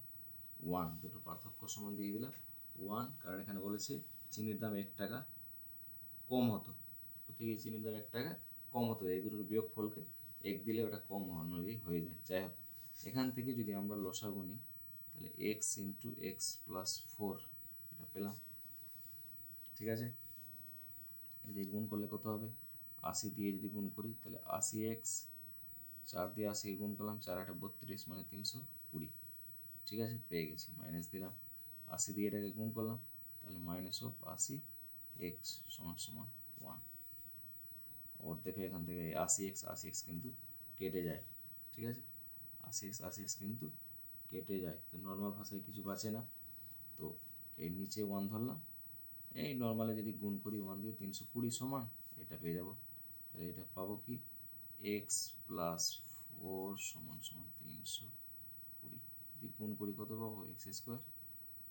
1, দুটো পার্থক্য সমান দিয়ে দিলাম 1, কারণ এখানে বলেছে চিনির দাম 1 টাকা কম হতো, প্রতি কেজি চিনির দাম 1 টাকা কম হতো, এই দুটোর বিয়োগফলকে 1 দিলে ওটা কম অনুযায়ী হয়ে যায়। যাই হোক, এখান থেকে যদি আমরা লসাগু নিই, তাহলে x ইন্টু x+4 এটা পেলাম। ঠিক আছে, যদি গুণ করলে কত হবে, 80 দিয়ে যদি গুণ করি তাহলে 80x, 4 দিয়ে 80 গুণ করলাম, 4×8 32, মানে 320। ঠিক আছে, পেয়ে গেছি, মাইনাস দিলাম, 80 দিয়ে এটাকে গুণ করলাম, তাহলে মাইনাস অফ 80x সমান সমান 1। ওর দেখো এখান থেকে 80x কিন্তু কেটে যায়। ঠিক আছে, 80x কিন্তু কেটে যায়, তো নর্মাল ভাষায় কিছু বাঁচে না, তো এর নিচে 1 ধরলাম, এই নর্মালে যদি গুণ করি 1 দিয়ে 320 সমান এটা পেয়ে যাব, তাহলে এটা পাবো কি x+4 সমান সমান 320। দিয়ে গুণ করি কত পাবো, x square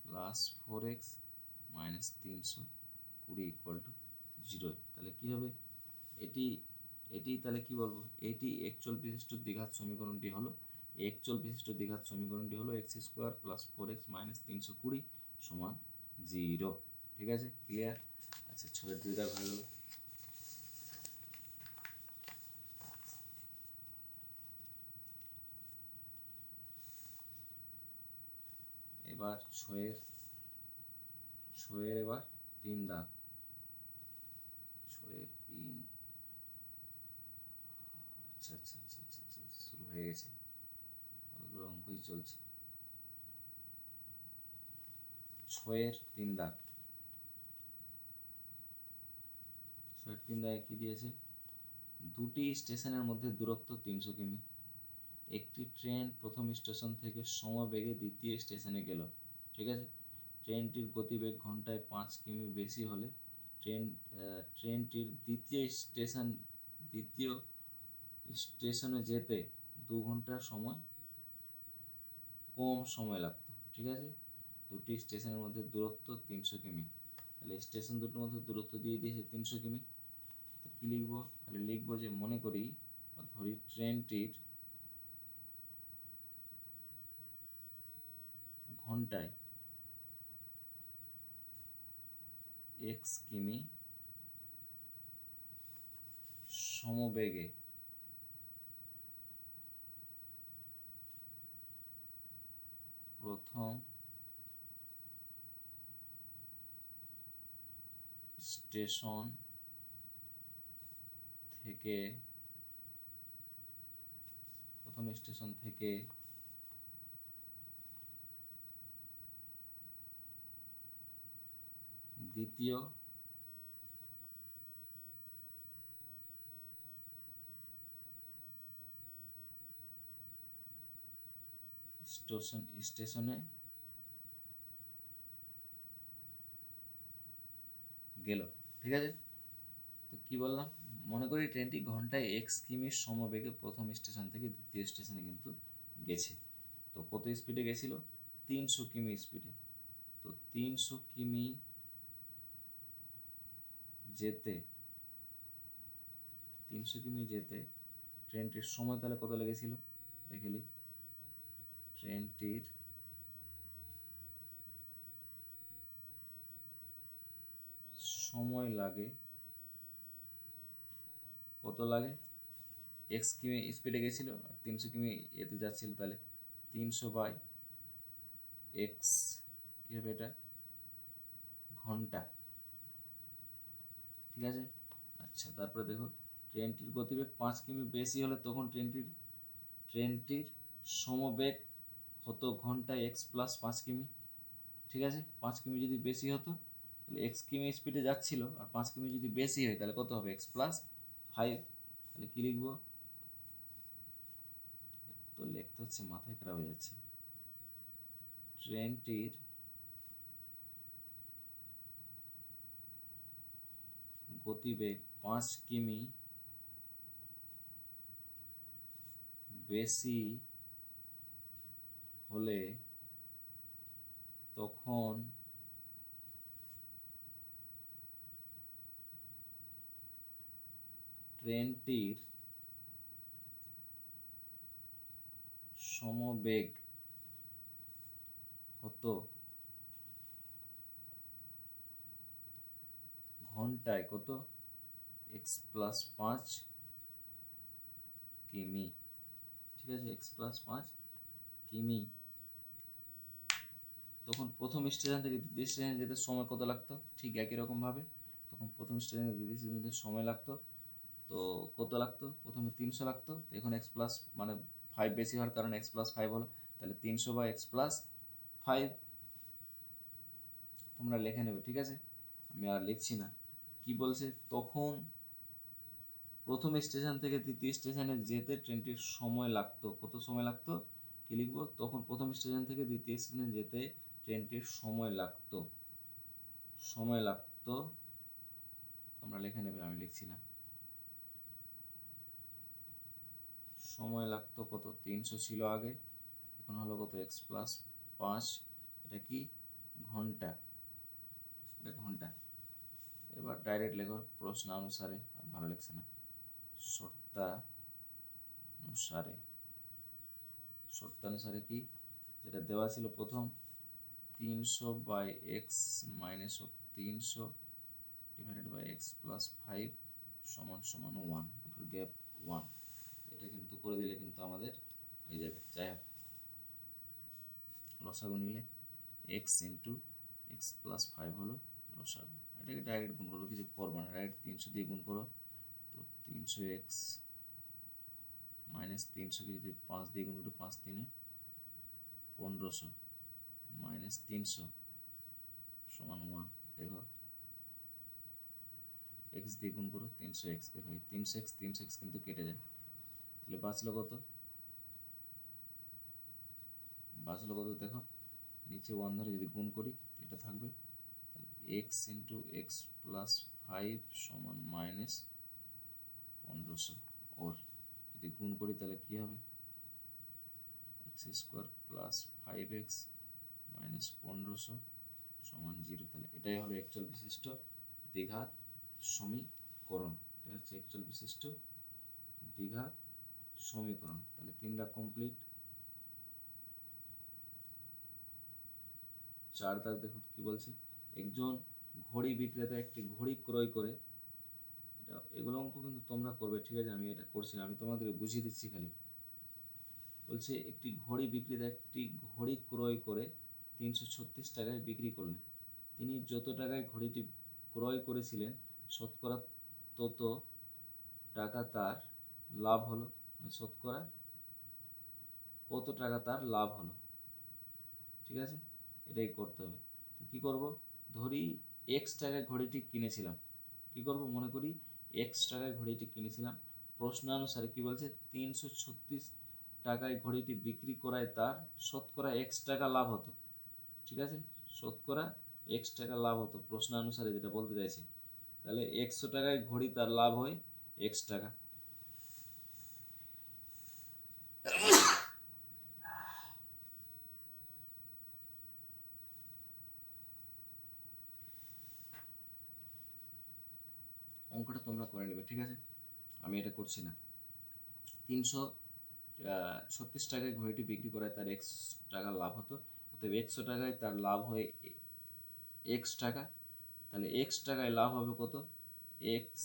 plus 4x minus 320 equal to 0। তাহলে কী হবে, এটি এটি তাহলে কি বলবো, এটি একচল বিশিষ্ট দ্বিঘাত সমীকরণটি হলো, একচল বিশিষ্ট দ্বিঘাত সমীকরণটি হলো x square plus 4x minus 320 সমান 0। ঠিক আছে, ক্লিয়ার। আচ্ছা, 6-এর 2 দাগ হয়ে গেল। এবার 6-এর এবার 3 দাগ, 6-এর 3। আচ্ছা আচ্ছা আচ্ছা আচ্ছা আচ্ছা, শুরু হয়ে গেছে, অনেকগুলো অঙ্কই চলছে। 6-এর 3 দাগ, 6-এর 3 দাগে কী দিয়েছে, দুটি স্টেশনের মধ্যে দূরত্ব 300 কিমি। একটি ট্রেন প্রথম স্টেশন থেকে সমবেগে দ্বিতীয় স্টেশনে গেল। ঠিক আছে, ট্রেনটির গতিবেগ ঘন্টায় 5 কিমি বেশি হলে ট্রেনটির দ্বিতীয় স্টেশনে যেতে 2 ঘন্টা কম সময় লাগতো। ঠিক আছে, দুটি স্টেশনের মধ্যে দূরত্ব 300 কিমি, তাহলে স্টেশন দুটোর মধ্যে দূরত্ব দিয়ে দিয়েছে 300 কিমি। তো কী লিখবো, তাহলে লিখবো যে মনে করি বা ধরি ট্রেনটির ঘন্টায় এক্স কিমি সমবেগে প্রথম স্টেশন থেকে দ্বিতীয় স্টেশনে গেল। ঠিক আছে, তো কি বললাম, মনে করি ট্রেনটি ঘন্টায় এক্স কিমির সমবেগে প্রথম স্টেশন থেকে দ্বিতীয় স্টেশনে কিন্তু গেছে। তো কত স্পিডে গেছিল, 300 কিমি স্পিডে। তো 300 কিমি যেতে ট্রেনটির সময় তাহলে কত লেগেছিল, দেখে নি, ট্রেনটির সময় লাগে কত লাগে, এক্স কিমি স্পিডে গেছিল আর 300 কিমি এতে যাচ্ছিল, তাহলে 300/x কী হবে, এটা ঘন্টা। ঠিক আছে, আচ্ছা তারপরে দেখো ট্রেনটির গতিবেগ 5 কিমি বেশি হলে তখন ট্রেনটির সমবেগ হতো ঘন্টায় এক্স প্লাস 5 কিমি। ঠিক আছে, 5 কিমি যদি বেশি হতো তাহলে এক্স কিমি স্পিডে যাচ্ছিল, আর 5 কিমি যদি বেশি হয় তাহলে কত হবে, এক্স প্লাস 5। তাহলে কী লিখবো, তো লিখতে হচ্ছে মাথায় খারাপ হয়ে যাচ্ছে, ট্রেনটির গতিবেগ 5 কিমি বেশি হলে তখন ট্রেনটির সমবেগ হতো ঘন্টায় কত, এক্স প্লাস 5 কিমি। ঠিক আছে, এক্স প্লাস 5 কিমি। তখন প্রথম স্টেশন থেকে দ্বিতীয় স্টেশনে যেতে সময় কত লাগতো, ঠিক একই রকমভাবে তখন প্রথম স্টেশন থেকে দ্বিতীয় স্টেশনে যেতে সময় লাগতো, তো কত লাগতো, প্রথমে 300 লাগতো, তো এখন এক্স প্লাস মানে 5 বেশি হওয়ার কারণে এক্স প্লাস 5 হলো, তাহলে 300/x প্লাস 5 তোমরা লিখে নেবে। ঠিক আছে, আমি আর লিখছি না। কি বলছে, তখন প্রথম স্টেশন থেকে দ্বিতীয় স্টেশনে যেতে ট্রেনটির সময় লাগতো, কত সময় লাগতো, কি লিখবো, তখন প্রথম স্টেশন থেকে দ্বিতীয় স্টেশনে যেতে ট্রেনটির সময় লাগতো তোমরা লিখে নেবে, আমি লিখছি না। সময় লাগতো কত, 300 ছিল আগে, এখন হলো কত এক্স প্লাস 5, এটা কি ঘন্টা, এটা ঘন্টা। এবার ডাইরেক্ট লেখো প্রশ্নানুসারে, আর ভালো লাগছে না, শর্তানুসারে। শর্তানুসারে কি, যেটা দেওয়া ছিল প্রথম 300/x minus 300 divided by x plus 5 সমান সমান 1, দুটোর গ্যাপ 1, এটা কিন্তু করে দিলে কিন্তু আমাদের হয়ে যাবে। যাই হোক, লসাগু নিলে এক্স ইন্টু এক্স প্লাস 5 হলো লসাগু। এটাকে ডাইরেক্ট গুণ করবো, কিছু করবো না, ডাইরেক্ট 300 দিয়ে গুণ করো। তো 300x মাইনাস 300কে যদি 5 দিয়ে গুণ করি, 5 3 1500 মাইনাস 300 সমান 1। দেখো এক্স দিয়ে গুণ করো 300x, দেখো এই 300x কিন্তু কেটে যায়, তাহলে বাঁচলো কত, দেখো নিচে 1 ধরে যদি গুণ করি এটা থাকবে, এক্স ইন্টু এক্স প্লাস 5 সমান মাইনাস 1500, ওর যদি গুণ করি তাহলে কী হবে, x square plus 5x minus 1500 সমান 0। তাহলে এটাই হলো একচল বিশিষ্ট দ্বিঘাত সমীকরণ, এটা হচ্ছে একচল বিশিষ্ট দ্বিঘাত সমীকরণ। তাহলে 3 দাগ কমপ্লিট। 4 দাগ দেখো কি বলছে, একজন ঘড়ি বিক্রেতা একটি ঘড়ি ক্রয় করে, এটা এগুলো অঙ্ক কিন্তু তোমরা করবে, ঠিক আছে, আমি এটা করছি না, আমি তোমাদেরকে বুঝিয়ে দিচ্ছি খালি। বলছে একটি ঘড়ি বিক্রেতা একটি ঘড়ি ক্রয় করে 336 টাকায় বিক্রি করলেন। তিনি যত টাকায় ঘড়িটি ক্রয় করেছিলেন শতকরা তত টাকা তার লাভ হলো, মানে শতকরা কত টাকা তার লাভ হলো, ঠিক আছে, এটাই করতে হবে। তো কী করবো, ধরি এক্স টাকায় ঘড়িটি কিনেছিলাম, কী করবো, মনে করি এক্স টাকায় ঘড়িটি কিনেছিলাম, প্রশ্নানুসারে কী বলছে 336 টাকায় ঘড়িটি বিক্রি করায় তার শতকরা এক্স টাকা লাভ হতো, ঠিক আছে, শতকরা এক্স টাকা লাভ হতো, প্রশ্নানুসারে যেটা বলতে চাইছে। তাহলে 100 টাকায় ঘড়ি তার লাভ হয় এক্স টাকা। অঙ্কটা তোমরা করে নেবে, ঠিক আছে, আমি এটা করছি না। 336 টাকায় ঘড়িটি বিক্রি করায় তার এক্স টাকা লাভ হতো, অতএব 100 টাকায় তার লাভ হয় এক্স টাকা। তাহলে এক্স টাকায় লাভ হবে কত, এক্স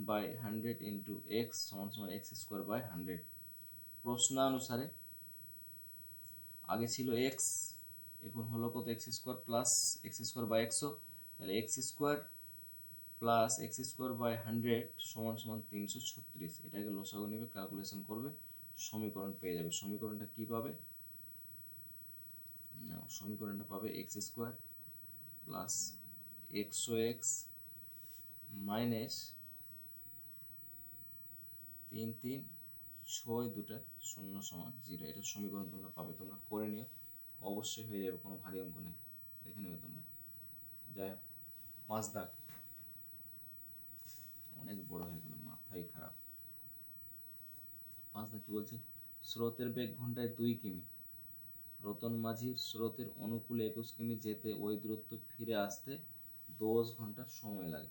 বাই 100 ইন্টু এক্স সমান সমান এক্স স্কোয়ার বাই 100। প্রশ্নানুসারে আগে ছিল এক্স, এখন হলো কত, x square plus x square by 100, তাহলে x square plus x square by 100 সমান সমান 336। এটাকে লসাগু নেবে, ক্যালকুলেশন করবে, সমীকরণ পেয়ে যাবে। সমীকরণটা কী পাবে, সমীকরণটা পাবে x square plus 100x minus 3 3 6 2 0 সমান 0। এটা সমীকরণ তোমরা পাবে, তোমরা করে নিও, অবশ্যই হয়ে যাবে, কোনো ভারী অঙ্ক নেই, দেখে নেবে তোমরা। যাই হোক, 5 দাগ অনেক বড় হয়ে গেল, মাথাই খারাপ। 5 দাগ কি বলছে, স্রোতের বেগ ঘন্টায় 2 কিমি, রতন মাঝির স্রোতের অনুকূলে 21 কিমি যেতে ওই দূরত্ব ফিরে আসতে 10 ঘন্টা সময় লাগে।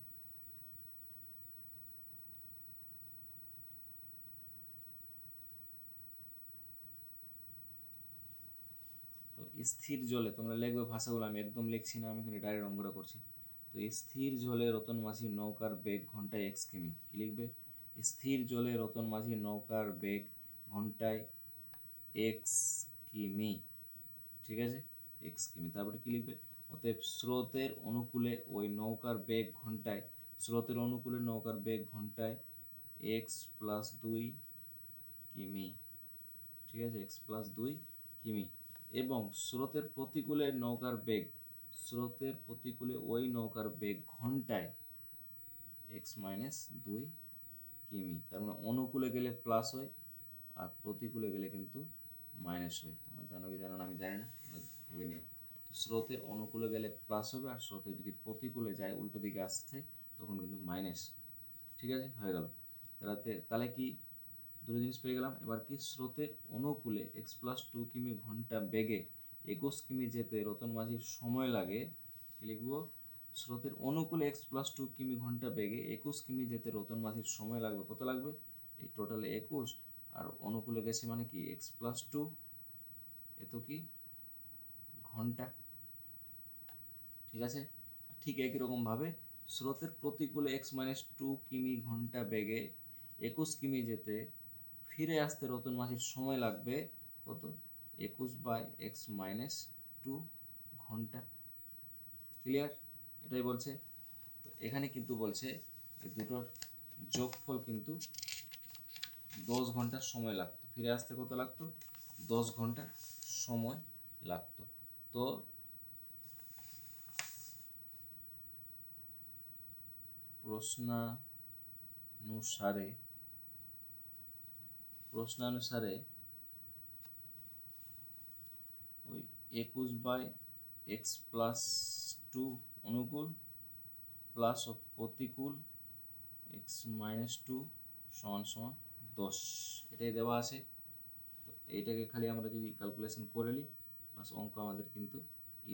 তো স্থির জলে, তোমরা লিখবে ভাষাগুলো, আমি একদম লিখছি না, আমি এখানে ডাইরেক্ট অঙ্কটা করছি। তো স্থির জলে রতন মাঝির নৌকার বেগ ঘন্টায় 1 কিমি, কী লিখবে, স্থির জলে রতন মাঝির নৌকার বেগ ঘন্টায় 1 কিমি, ঠিক আছে, 1 কিমি। তারপরে কী লিখবে, অতএব স্রোতের অনুকূলে ওই নৌকার বেগ ঘন্টায়, স্রোতের অনুকূলে নৌকার বেগ ঘন্টায় এক্স প্লাস 2 কিমি, ঠিক আছে, এক্স প্লাস 2 কিমি। এবং স্রোতের প্রতিকূলে নৌকার বেগ, স্রোতের প্রতিকূলে ওই নৌকার বেগ ঘন্টায় এক্স মাইনাস 2 কিমি। তার মানে অনুকূলে গেলে প্লাস হয় আর প্রতিকূলে গেলে কিন্তু মাইনাস হয়। তোমরা জানো কি জানো না আমি জানি না, ভেবে নিও। স্রোতের অনুকূলে গেলে প্লাস হবে, আর স্রোতের যদি প্রতিকূলে যায় উল্টো দিকে আসছে তখন কিন্তু মাইনাস, ঠিক আছে, হয়ে গেল। তাহলে কি দুটো জিনিস পেয়ে গেলাম। এবার কি, স্রোতের অনুকূলে এক্স প্লাস 2 কিমি ঘন্টা বেগে 21 কিমি যেতে রতন মাঝির সময় লাগে, কি লিখবো, স্রোতের অনুকূলে এক্স প্লাস 2 কিমি ঘন্টা বেগে 21 কিমি যেতে রতন মাঝির সময় লাগবে, কত লাগবে, এই টোটাল 21, আর অনুকূলে গেছে মানে কি এক্স প্লাস 2, এত কি ঘন্টা, ঠিক আছে। ঠিক একই রকমভাবে স্রোতের প্রতিকূলে x-2 কিমি ঘন্টা বেগে 21 কিমি যেতে ফিরে আসতে রতন মাঝির সময় লাগবে কত, 21/x-2 ঘন্টা। ক্লিয়ার? এটাই বলছে। তো এখানে কিন্তু বলছে এই দুটোর যোগফল কিন্তু 10 ঘন্টা সময় লাগতো, ফিরে আসতে কত লাগতো, 10 ঘন্টা সময় লাগতো। তো প্রশ্নানুসারে ওই 21/x+2 অনুকূল প্লাস ও প্রতিকূল x-2 সমান সমান 10, এটাই দেওয়া আছে। তো এইটাকে খালি আমরা যদি ক্যালকুলেশন করে নিই, বাস অঙ্ক আমাদের কিন্তু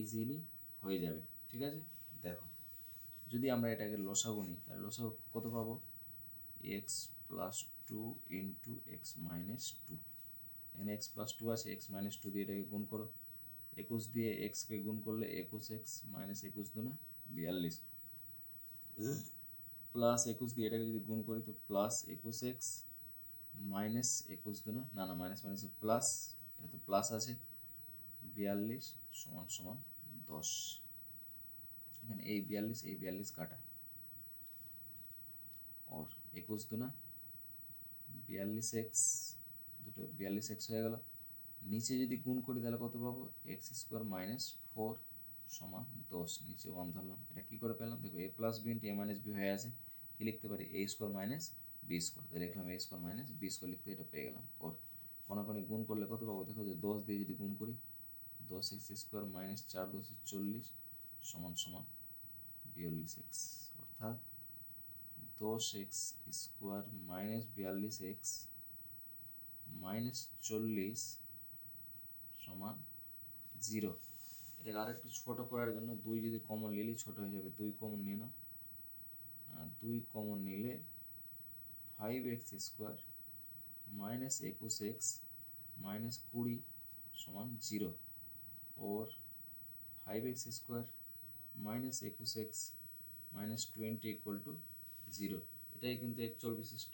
ইজিলি হয়ে যাবে, ঠিক আছে। দেখো, যদি আমরা এটাকে লসাগু নিই, তাহলে লসাগু কত পাবো, x+2 ইন্টু x-2, এখানে x+2 আছে, x-2 দিয়ে এটাকে গুণ করো, 21 দিয়ে এক্সকে গুণ করলে 21x মাইনাস 21×2 42, প্লাস 21 দিয়ে এটাকে যদি গুণ করি তো প্লাস 21x মাইনাস 21×2, না না মাইনাস মাইনাস প্লাস, এটা তো প্লাস আছে, 42 সমান সমান 10। এখানে এই 42 কাটা, और 21×2 42x, দুটো 42x হয়ে গেল। নিচে যদি গুণ করি তাহলে কত পাবো, x² - 4 সমান 10, নিচে 1 ধরলাম। এটা কী করে পেলাম, দেখো a plus b into a minus b হয়ে আছে, কী লিখতে পারি, a² - b², তাহলে লিখলাম a² - b² লিখতে, এটা পেয়ে গেলাম। ওর কোনাকুনি গুণ করলে কত পাবো, দেখো যে 10 দিয়ে যদি গুণ করি, 10x² - 4 10 40 সমান সমান 42x, অর্থাৎ 10x² - 42x - 40 সমান 0। এটাকে আর একটু ছোটো করার জন্য 2 যদি কমন নিলেই ছোটো হয়ে যাবে, 2 কমন নিয়ে নাও, 2 কমন নিলে 5x² - 21x - 20 সমান 0, और 5x² - 21x - 20 = 0। এটাই কিন্তু একচল বিশিষ্ট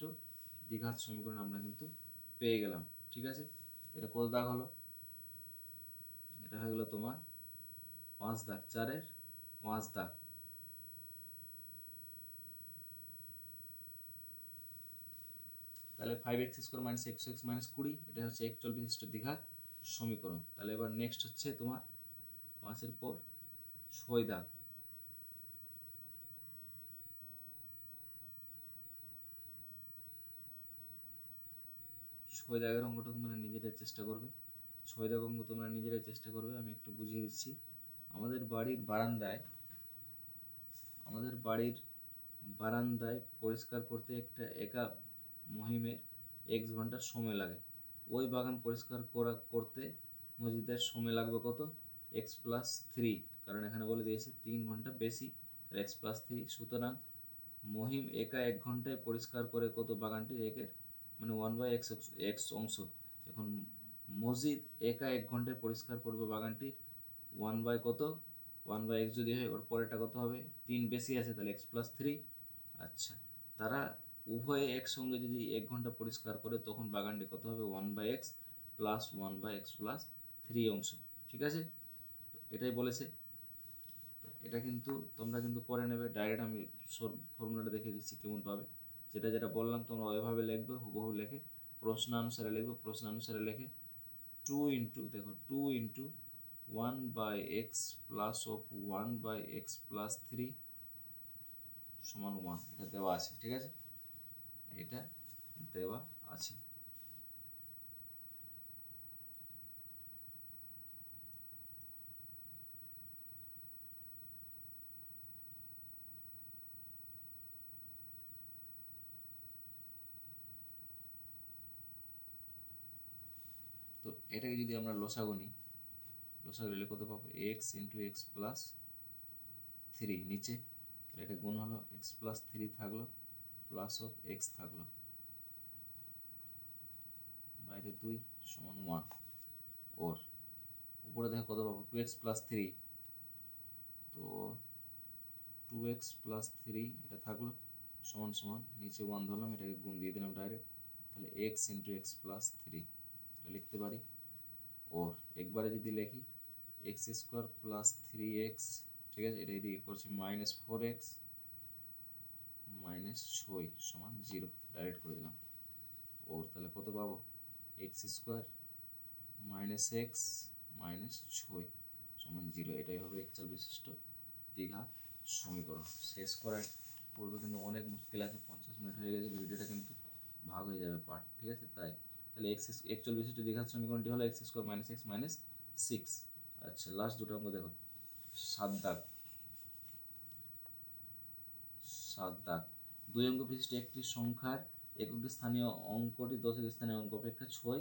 দ্বিঘাত সমীকরণ আমরা কিন্তু পেয়ে গেলাম, ঠিক আছে। এটা কত দাগ হলো, এটা হয়ে গেলো তোমার 5 দাগ, 4-এর 5 দাগ। তাহলে 5x² - x - 20, এটা হচ্ছে একচল বিশিষ্ট দ্বিঘাত সমীকরণ। তাহলে এবার নেক্সট হচ্ছে তোমার 5-এর পর 6 দাগ। 6 দাগের অঙ্কটা তোমরা নিজেরাই চেষ্টা করবে, 6 দাগ অঙ্ক তোমরা নিজেরাই চেষ্টা করবে। আমি একটু বুঝিয়ে দিচ্ছি। আমাদের বারান্দায় পরিষ্কার করতে একটা একা মহিমের x ঘন্টা সময় লাগে। ওই বাগান পরিষ্কার করতে মসজিদের সময় লাগবে কত, x+3, কারণ এখানে বলে দিয়েছে 3 ঘন্টা বেশি, x+3। সুতরাং মহিম একা 1 ঘন্টায় পরিষ্কার করে কত বাগানটি, একের মানে 1/x অংশ। এখন মসজিদ একা 1 ঘন্টায় পরিষ্কার করবে বাগানটি 1/x যদি হয়, ওর পরেরটা কত হবে, 3 বেশি আছে, তাহলে x+3। আচ্ছা, তারা উভয়ে একসঙ্গে যদি 1 ঘন্টা পরিষ্কার করে তখন বাগানটি কত হবে, 1/x প্লাস 1/x+3 অংশ, ঠিক আছে। তো এটাই বলেছে। এটা কিন্তু তোমরা কিন্তু করে নেবে, ডাইরেক্ট আমি ফর্মুলাটা দেখিয়ে দিচ্ছি কেমন পাবে। যেটা যেটা বললাম তোমরা ওইভাবে লিখবে, হুবহু লিখে প্রশ্নানুসারে লিখবে, প্রশ্নানুসারে লিখে 2 ইন্টু, দেখো 2 into 1/x plus of 1/x+3 সমান 1, এটা দেওয়া আছে, ঠিক আছে, এটা দেওয়া আছে। তো এটাকে যদি আমরা লসাগু নিই, লসাগু নিলে কত পাবো? X into x plus three নিচে, তাহলে এটা গুণ হলো এক্স প্লাস থ্রি থাকলো প্লাস অফ এক্স থাকলো, বাইরে 2 সমান 1, ওর উপরে দেখো কত পাবো? টু এক্স প্লাস থ্রি, তো টু এক্স প্লাস থ্রি এটা থাকলো সমান সমান নিচে 1 ধরলাম, এটাকে গুণ দিয়ে দিলাম ডাইরেক্ট, তাহলে x into x plus three এটা লিখতে পারি। ওর একবারে যদি লিখি x square plus three x, ঠিক আছে, এটা এদিকে করছি মাইনাস ফোর এক্স মাইনাস ছয় সমান জিরো, ডাইরেক্ট করে দিলাম। ওর তাহলে কত পাবো? X square minus x minus ছয় সমান জিরো, এটাই হবে একচল বিশিষ্ট দ্বিঘাত সমীকরণ। শেষ করার পূর্বে কিন্তু অনেক মুশকিল আছে, 50 মিনিট হয়ে গেছে, ভিডিওটা কিন্তু ভাগ হয়ে যাবে পার্ট, ঠিক আছে। তাহলে একচল বিশিষ্ট দ্বিঘাত সমীকরণটি হলো x square minus x minus six. আচ্ছা, লাস্ট দুটো অঙ্ক দেখো, 7 দাগ। 7 দাগ, 2 অঙ্ক বিশিষ্ট একটি সংখ্যার একক স্থানীয় অঙ্কটি দশক স্থানীয় অঙ্ক অপেক্ষা 6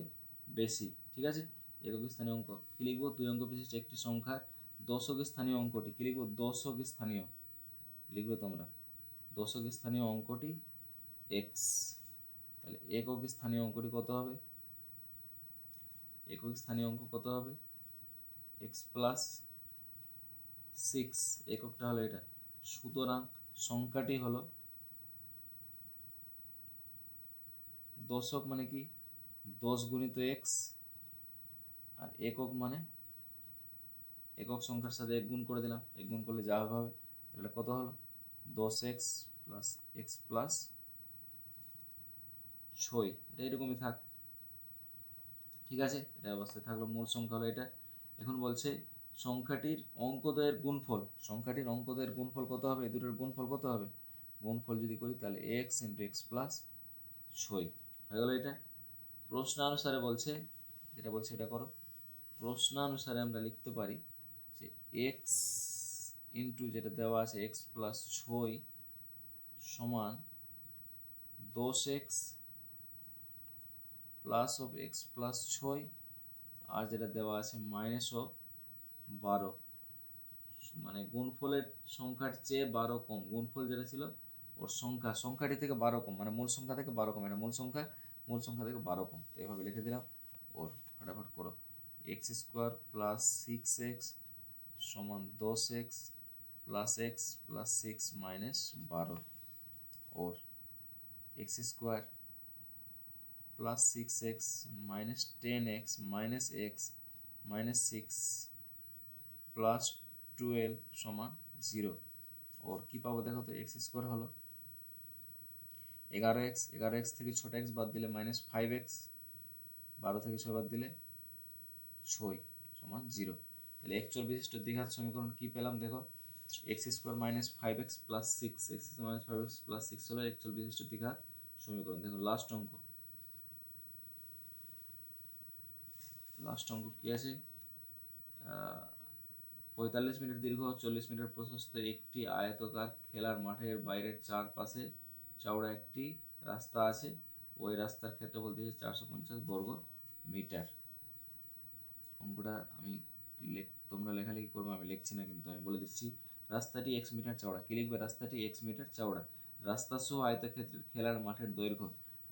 বেশি, ঠিক আছে। একক স্থানীয় অঙ্ক কি লিখবো? 2 অঙ্ক বিশিষ্ট একটি সংখ্যার দশক স্থানীয় অঙ্কটি কি লিখবো? দশক স্থানীয় লিখবে তোমরা, দশক স্থানীয় অঙ্কটি এক্স, তাহলে একক স্থানীয় অঙ্কটি কত হবে? একক স্থানীয় অঙ্ক কত হবে? এক্স প্লাস সিক্স, এককটা হলো এটা। সুতরাং সংখ্যাটি হলো দশক মানে কি? 10 গুণিত এক্স, আর একক মানে একক সংখ্যার সাথে এক গুণ করে দিলাম, এক গুণ করলে যা হবে এটা কত হলো? 10x প্লাস এক্স প্লাস ছয়, এটা এরকমই থাক, ঠিক আছে। এটা অবস্থায় থাকলো, মূল সংখ্যা হলো এটা। এখন বলছে সংখ্যাটির অঙ্কদ্বয়ের গুণফল, সংখ্যাটির অঙ্কদ্বয়ের গুণফল কত হবে? এই দুটোর গুণফল কত হবে? গুণফল যদি করি তাহলে এক্স ইন্টু এক্স প্লাস ছয় হয়ে গেল এটা। প্রশ্নানুসারে বলছে, যেটা বলছে এটা করো। প্রশ্নানুসারে আমরা লিখতে পারি যে এক্স ইন্টু যেটা দেওয়া আছে এক্স প্লাস ছয় সমান 10x plus of x plus ছয়, আর যেটা দেওয়া আছে মাইনাস অফ 12, মানে গুণফলের সংখ্যার চেয়ে 12 কম, গুণফল যেটা ছিল ওর সংখ্যাটি থেকে 12 কম, মানে মূল সংখ্যা থেকে 12 কম, এটা মূল সংখ্যা থেকে 12 কম, তো এভাবে লিখে দিলাম। ওর ফটাফট করো, x square plus six x সমান 10x plus six minus 12, or x square plus six x minus 10x minus x minus six plus 12 সমান 0। ওর কী পাবো দেখো তো? এক্স স্কোয়ার হলো 11x, 11x থেকে ছোটো এক্স বাদ দিলে মাইনাস 5x, 12 থেকে 6 বাদ দিলে 6 সমান 0। তাহলে একচল বিশিষ্ট দ্বিঘাত সমীকরণ কী পেলাম দেখো? X square minus 5x plus six, x minus 5x plus six হলো একচল বিশিষ্ট দ্বিঘাত সমীকরণ। দেখো লাস্ট অঙ্ক কী আছে? 45 মিনিট দীর্ঘ 40 মিটার প্রশস্ত একটি আয়তাকার খেলার মাঠের বাইরের চারপাশে চওড়া একটি রাস্তা আছে, ওই রাস্তার ক্ষেত্রফল দিয়েছে 450 বর্গ মিটার। অঙ্কটা আমি তোমরা লেখালেখি করবো, আমি লিখছি না, কিন্তু আমি বলে দিচ্ছি। রাস্তাটি x মিটার চওড়া, কি লিখবে? রাস্তাটি x মিটার চওড়া, রাস্তা সহ আয়তক্ষেত্রের খেলার মাঠের দৈর্ঘ্য,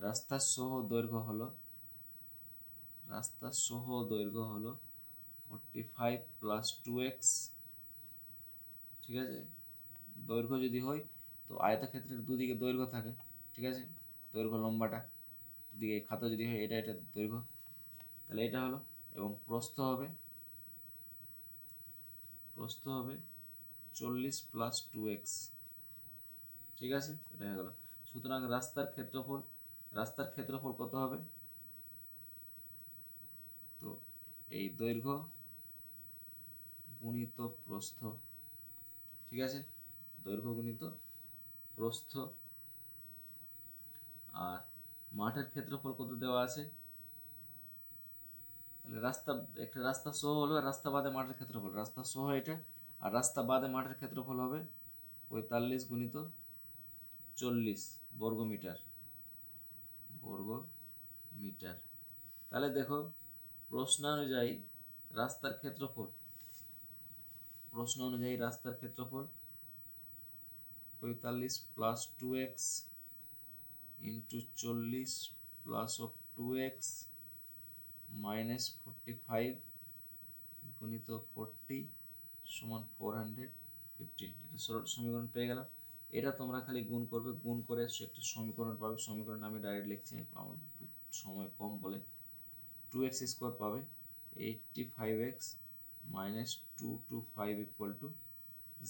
রাস্তা সহ দৈর্ঘ্য হলো 45 প্লাস 2x, ঠিক আছে। দৈর্ঘ্য যদি হয় তো আয়তক্ষেত্রের দুদিকে দৈর্ঘ্য থাকে, ঠিক আছে, দৈর্ঘ্য লম্বাটা দুদিকে খাতা যদি হয় এটা দৈর্ঘ্য, তাহলে এটা হলো। এবং প্রস্থ হবে 40 প্লাস 2x, ঠিক আছে, এটা হয়ে গেল। সুতরাং রাস্তার ক্ষেত্রফল কত হবে? তো এই দৈর্ঘ্য গুণিত প্রস্থ, ঠিক আছে, দৈর্ঘ্য গুণিত প্রস্থ। আর মাঠের ক্ষেত্রফল কত দেওয়া আছে? তাহলে একটা রাস্তা সহ হলো, রাস্তা বাদে মাঠের ক্ষেত্রফল, রাস্তা সহ এটা, আর রাস্তা বাদে মাঠের ক্ষেত্রফল হবে 45 গুণিত 40 বর্গ মিটার। তাহলে দেখো প্রশ্ন অনুযায়ী রাস্তার ক্ষেত্রফল, প্রশ্ন অনুযায়ী রাস্তার ক্ষেত্রফল 45 plus 2x into 40 plus of 2x minus 45 গুণিত 40 সমান 415। এটা সমীকরণ পেয়ে গেলাম। এটা তোমরা খালি গুণ করবে, গুণ করে একটা সমীকরণ পাবে। সমীকরণ আমি ডাইরেক্ট লিখছি, আমার সময় কম বলে। 2x স্কোয়ার পাবে 85x মাইনাস 225 ইকুয়াল টু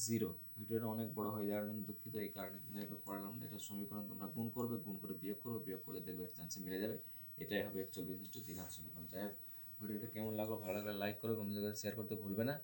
0। ভিডিওটা অনেক বড় হয়ে যাওয়ার জন্য দুঃখিত, এই কারণে কিন্তু এটা করালাম না। এটা সমীকরণ তোমরা গুণ করবে, গুণ করে বিয়োগ করবে, বিয়োগ করলে দেখবে এক চান্সে মিলে যাবে। এটাই হবে অ্যাকচুয়াল বিশিষ্ট দ্বিঘাত সমীকরণ। যাই হোক, ভিডিওটা কেমন লাগলো, ভালো লাগলে লাইক করে বন্ধুদের কাছে শেয়ার করতে ভুলবে না।